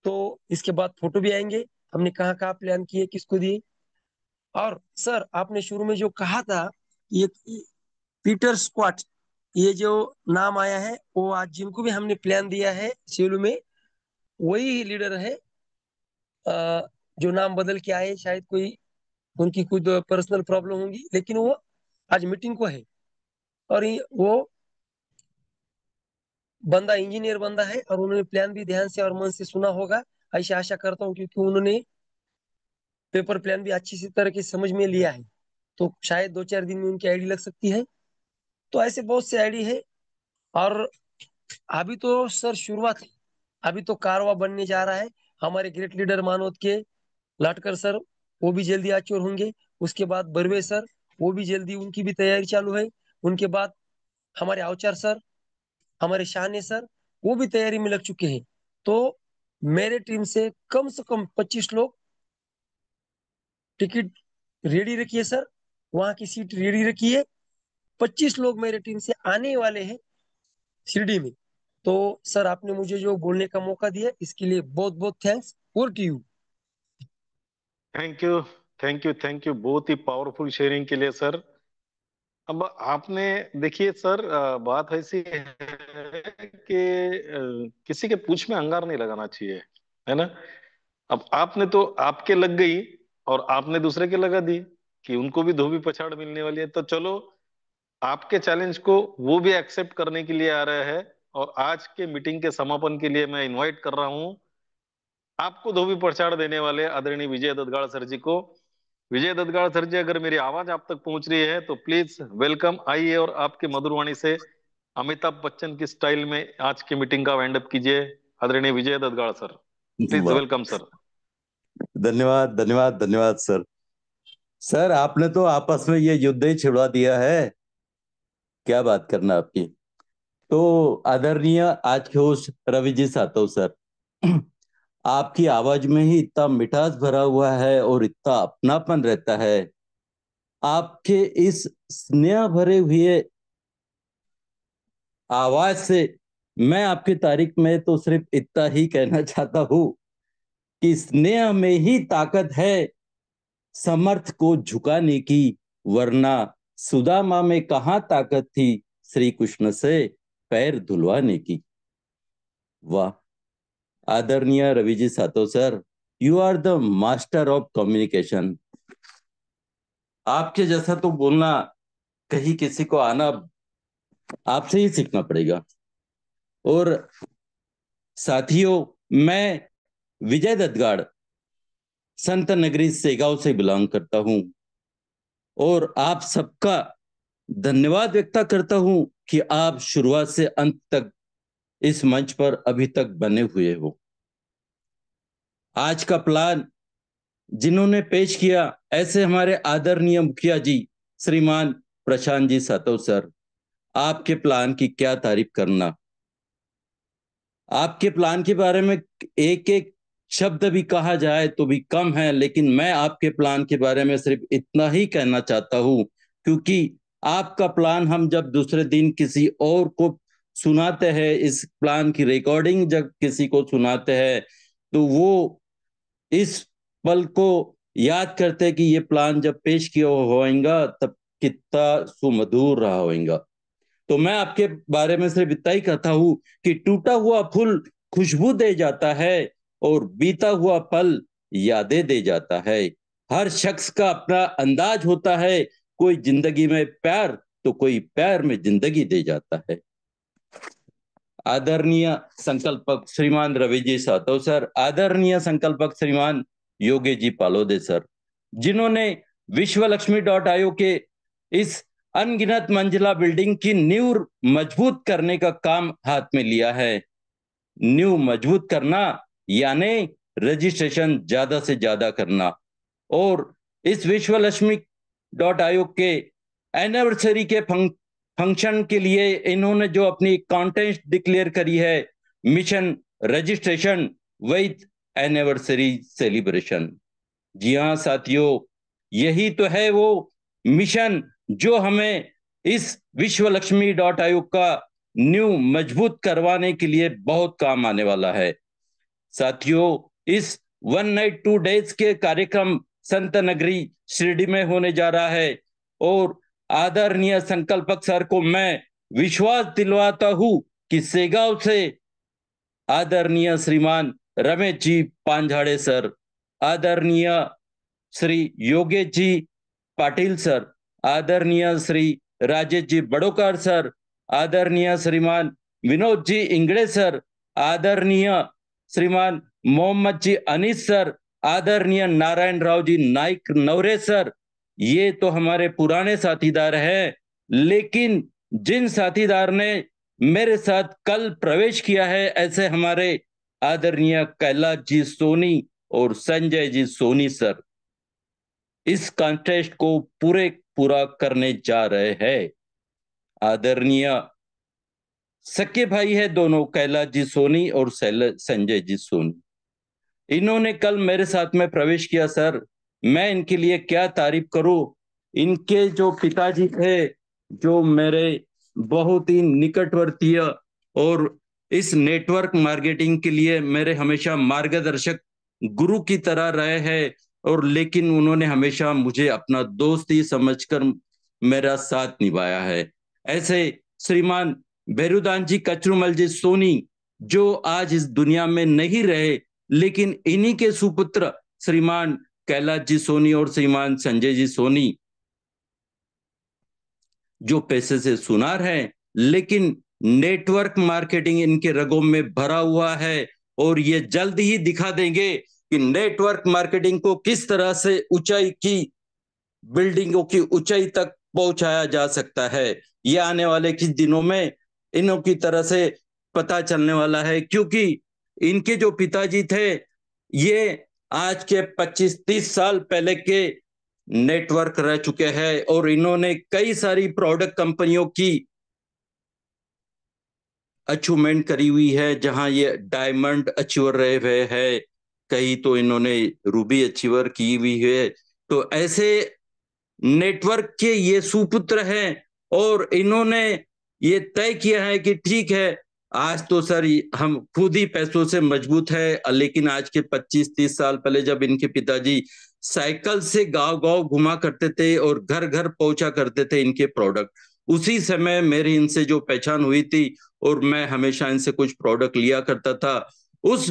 S3: तो इसके बाद फोटो भी आएंगे, हमने कहाँ कहाँ प्लान किए, किसको दिए। और सर, आपने शुरू में जो कहा था, ये पीटर स्क्वाट, ये जो नाम आया है, वो आज जिनको भी हमने प्लान दिया है सेलू में, वही लीडर है। जो नाम बदल के आए, शायद कोई उनकी खुद पर्सनल प्रॉब्लम होंगी, लेकिन वो आज मीटिंग को है। और वो बंदा इंजीनियर बंदा है, और उन्होंने प्लान भी ध्यान से और मन से सुना होगा, ऐसी आशा करता हूँ, क्योंकि उन्होंने पेपर प्लान भी अच्छी सी तरह की समझ में लिया है। तो शायद 2-4 दिन में उनकी आईडी लग सकती है। तो ऐसे बहुत से आईडी है। और अभी तो सर शुरुआत है, अभी तो कारवा बनने जा रहा है। हमारे ग्रेट लीडर मानवत के लाटकर सर, वो भी जल्दी आचोर होंगे। उसके बाद बर्वे सर, वो भी जल्दी, उनकी भी तैयारी चालू है। उनके बाद हमारे अवचार सर, हमारे शाहने सर, वो भी तैयारी में लग चुके हैं। तो मेरे टीम से कम 25 लोग टिकट रेडी रखिए सर, वहां की सीट रेडी रखिए। 25 लोग मेरे टीम से आने वाले हैं शिरडी में। तो सर, आपने मुझे जो बोलने का मौका दिया, इसके लिए बहुत बहुत thanks. Over to you.
S1: Thank you, thank you, thank you, बहुत ही पावरफुल शेयरिंग के लिए सर। अब आपने, देखिए सर, बात ऐसी है कि किसी के पूंछ में अंगार नहीं लगाना चाहिए, है ना। अब आपने तो आपके लग गई और आपने दूसरे के लगा दी कि उनको भी धोबी पछाड़ मिलने वाली है, तो चलो आपके चैलेंज को वो भी एक्सेप्ट करने के लिए आ रहा है। और आज के मीटिंग के समापन के लिए मैं इनवाइट कर रहा हूं आपको धोबी पछाड़ देने वाले आदरणीय विजय ददगाड़ सर जी को। विजय ददगाड़ सर जी, अगर मेरी आवाज आप तक पहुंच रही है तो प्लीज वेलकम, आइए और आपकी मधुर वाणी से अमिताभ बच्चन की स्टाइल में आज की मीटिंग का वाइंड अप कीजिए। आदरणीय विजय ददगाड़ सर, प्लीज
S4: वाह,
S1: वेलकम सर।
S4: धन्यवाद धन्यवाद धन्यवाद सर। सर, आपने तो आपस में ये युद्ध ही छिड़वा दिया है। क्या बात करना आपकी। तो आदरणीय आज के होस्ट रवि जी सातव सर, आपकी आवाज में ही इतना मिठास भरा हुआ है और इतना अपनापन रहता है। आपके इस स्नेह भरे हुए आवाज से मैं आपकी तारीफ में तो सिर्फ इतना ही कहना चाहता हूं कि स्नेह में ही ताकत है समर्थ को झुकाने की, वरना सुदामा में कहाँ ताकत थी श्री कृष्ण से पैर धुलवाने की। वाह, आदरणीय Ravi ji Sato sir, you are the master of communication. आपके जैसा तो बोलना कहीं किसी को आना आपसे ही सीखना पड़ेगा। और साथियों, मैं विजय दत्तगाड़ संत नगरी सेगांव से बिलोंग करता हूं और आप सबका धन्यवाद व्यक्त करता हूं कि आप शुरुआत से अंत तक इस मंच पर अभी तक बने हुए हो। आज का प्लान जिन्होंने पेश किया, ऐसे हमारे आदरणीय मुखिया जी श्रीमान प्रशांत जी सातव सर, आपके प्लान की क्या तारीफ करना। आपके प्लान के बारे में एक एक शब्द भी कहा जाए तो भी कम है, लेकिन मैं आपके प्लान के बारे में सिर्फ इतना ही कहना चाहता हूं, क्योंकि आपका प्लान हम जब दूसरे दिन किसी और को सुनाते हैं, इस प्लान की रिकॉर्डिंग जब किसी को सुनाते हैं, तो वो इस पल को याद करते हैं कि ये प्लान जब पेश किया होगा तब कितना सुमधुर रहा होगा। तो मैं आपके बारे में सिर्फ इतना ही कहता हूं कि टूटा हुआ फूल खुशबू दे जाता है और बीता हुआ पल यादें दे जाता है। हर शख्स का अपना अंदाज होता है, कोई जिंदगी में प्यार तो कोई प्यार में जिंदगी दे जाता है। आदरणीय संकल्पक श्रीमान रवि जी सातव सर, आदरणीय संकल्पक श्रीमान योगेश जी पालोदे सर, जिन्होंने विश्वलक्ष्मी.io के इस अनगिनत मंजिला बिल्डिंग की नींव मजबूत करने का काम हाथ में लिया है। नींव मजबूत करना यानी रजिस्ट्रेशन ज्यादा से ज्यादा करना। और इस विश्वलक्ष्मी.io के एनिवर्सरी के फंक्शन के लिए इन्होंने जो अपनी कॉन्टेस्ट डिक्लेयर करी है, mission registration with anniversary celebration. जी हाँ साथियों, यही तो है वो मिशन जो हमें इस विश्वलक्ष्मी.io का न्यू मजबूत करवाने के लिए बहुत काम आने वाला है। साथियों, इस 1 नाइट 2 डेज के कार्यक्रम संत नगरी शिरडी में होने जा रहा है और आदरणीय संकल्पक सर को मैं विश्वास दिलवाता हूं कि सेगांव से आदरणीय श्रीमान रमेश जी पांझाड़े सर, आदरणीय श्री योगेश जी पाटिल सर, आदरणीय श्री राजेश जी बड़ोकर सर, आदरणीय श्रीमान विनोद जी इंगड़े सर, आदरणीय श्रीमान मोहम्मद जी अनीस सर, आदरणीय नारायण राव जी नाइक नवरे सर, ये तो हमारे पुराने साथीदार हैं। लेकिन जिन साथीदार ने मेरे साथ कल प्रवेश किया है, ऐसे हमारे आदरणीय कैलाश जी सोनी और संजय जी सोनी सर इस कॉन्टेस्ट को पूरा करने जा रहे हैं। आदरणीय सके भाई है दोनों, कैलाश जी सोनी और संजय जी सोनी, इन्होंने कल मेरे साथ में प्रवेश किया। सर, मैं इनके लिए क्या तारीफ करूं। इनके जो पिताजी थे, जो मेरे बहुत ही निकटवर्तीय और इस नेटवर्क मार्केटिंग के लिए मेरे हमेशा मार्गदर्शक गुरु की तरह रहे हैं, और लेकिन उन्होंने हमेशा मुझे अपना दोस्त ही समझकर मेरा साथ निभाया है। ऐसे श्रीमान भैरुदान जी कचरूमल जी सोनी, जो आज इस दुनिया में नहीं रहे, लेकिन इन्हीं के सुपुत्र श्रीमान कैलाश जी सोनी और श्रीमान संजय जी सोनी, जो पैसे से सुनार हैं, लेकिन नेटवर्क मार्केटिंग इनके रगों में भरा हुआ है और ये जल्द ही दिखा देंगे कि नेटवर्क मार्केटिंग को किस तरह से ऊंचाई की बिल्डिंगों की ऊंचाई तक पहुंचाया जा सकता है। ये आने वाले कुछ दिनों में इन्हों की तरह से पता चलने वाला है, क्योंकि इनके जो पिताजी थे, ये आज के 25-30 साल पहले के नेटवर्क रह चुके हैं और इन्होंने कई सारी प्रोडक्ट कंपनियों की अचीवमेंट करी हुई है, जहां ये डायमंड अचीवर रहे हुए हैं, कई तो इन्होंने रूबी अचीवर की हुई है। तो ऐसे नेटवर्क के ये सुपुत्र हैं और इन्होंने ये तय किया है कि ठीक है, आज तो सर हम खुद ही पैसों से मजबूत है, लेकिन आज के 25-30 साल पहले जब इनके पिताजी साइकिल से गांव-गांव घुमा करते थे और घर-घर पहुंचा करते थे इनके प्रोडक्ट, उसी समय मेरी इनसे जो पहचान हुई थी और मैं हमेशा इनसे कुछ प्रोडक्ट लिया करता था। उस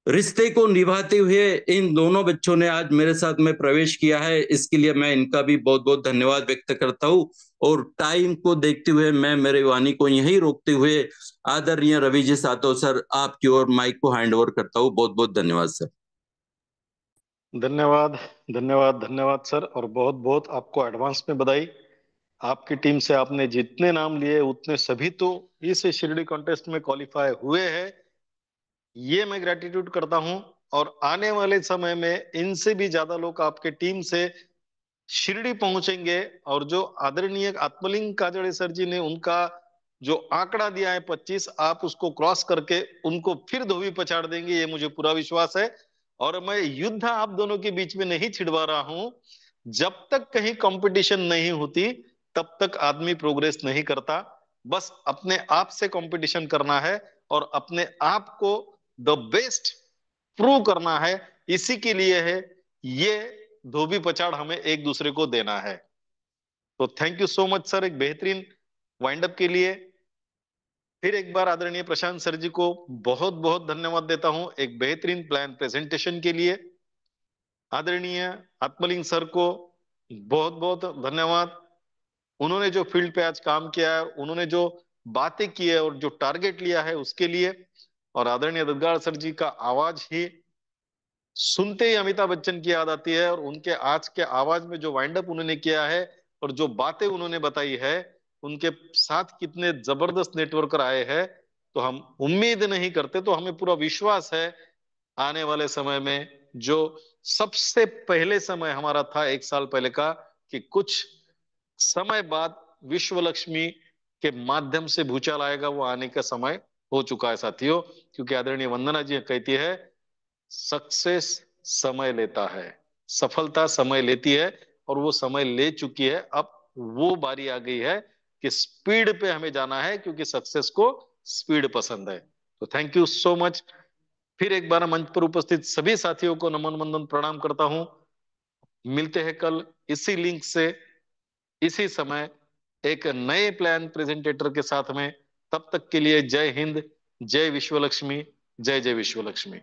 S4: रिश्ते को निभाते हुए इन दोनों बच्चों ने आज मेरे साथ में प्रवेश किया है, इसके लिए मैं इनका भी बहुत बहुत धन्यवाद व्यक्त करता हूं। और टाइम को देखते हुए मैं मेरी वाणी को यहीं रोकते हुए आदरणीय रवि जी सातो सर आपकी ओर माइक को हैंड ओवर करता हूँ। बहुत बहुत धन्यवाद सर।
S1: धन्यवाद, धन्यवाद, धन्यवाद सर, और बहुत बहुत आपको एडवांस में बधाई। आपकी टीम से आपने जितने नाम लिए उतने सभी तो इस शिरडी कॉन्टेस्ट में क्वालिफाई हुए हैं, ये मैं ग्रेटिट्यूड करता हूं। और आने वाले समय में इनसे भी ज्यादा लोग आपके टीम से शिरडी पहुंचेंगे, और जो आदरणीय आत्मलिंग काजड़े सर जी ने उनका जो आंकड़ा दिया है 25, आप उसको क्रॉस करके उनको फिर धोबी पछाड़ देंगे, ये मुझे पूरा विश्वास है। और मैं युद्ध आप दोनों के बीच में नहीं छिड़वा रहा हूं। जब तक कहीं कंपटीशन नहीं होती तब तक आदमी प्रोग्रेस नहीं करता। बस अपने आप से कंपटीशन करना है और अपने आप को द बेस्ट प्रूव करना है। इसी के लिए है ये धोबी पछाड़ हमें एक दूसरे को देना है। तो thank you so much sir, एक बेहतरीन वाइंड अप के लिए। फिर एक बार आदरणीय प्रशांत सर जी को बहुत बहुत धन्यवाद देता हूं एक बेहतरीन प्लान प्रेजेंटेशन के लिए। आदरणीय आत्मलिंग सर को बहुत बहुत धन्यवाद। उन्होंने जो फील्ड पे आज काम किया है, उन्होंने जो बातें की है और जो टारगेट लिया है उसके लिए। और आदरणीय दद्गाड़ सर जी का आवाज ही सुनते ही अमिताभ बच्चन की याद आती है, और उनके आज के आवाज में जो वाइंड अप उन्होंने किया है और जो बातें उन्होंने बताई है, उनके साथ कितने जबरदस्त नेटवर्कर आए हैं। तो हम उम्मीद नहीं करते, तो हमें पूरा विश्वास है आने वाले समय में जो सबसे पहले समय हमारा था 1 साल पहले का, कि कुछ समय बाद विश्व लक्ष्मी के माध्यम से भूचाल आएगा, वो आने का समय हो चुका है साथियों। क्योंकि आदरणीय वंदना जी कहती है सक्सेस समय लेता है, सफलता समय लेती है, और वो समय ले चुकी है। अब वो बारी आ गई है कि स्पीड पे हमें जाना है, क्योंकि सक्सेस को स्पीड पसंद है। तो थैंक यू सो मच। फिर एक बार मंच पर उपस्थित सभी साथियों को नमन वंदन प्रणाम करता हूं। मिलते हैं कल इसी लिंक से, इसी समय, एक नए प्लान प्रेजेंटेटर के साथ में। तब तक के लिए जय हिंद, जय विश्व लक्ष्मी, जय जय विश्व लक्ष्मी।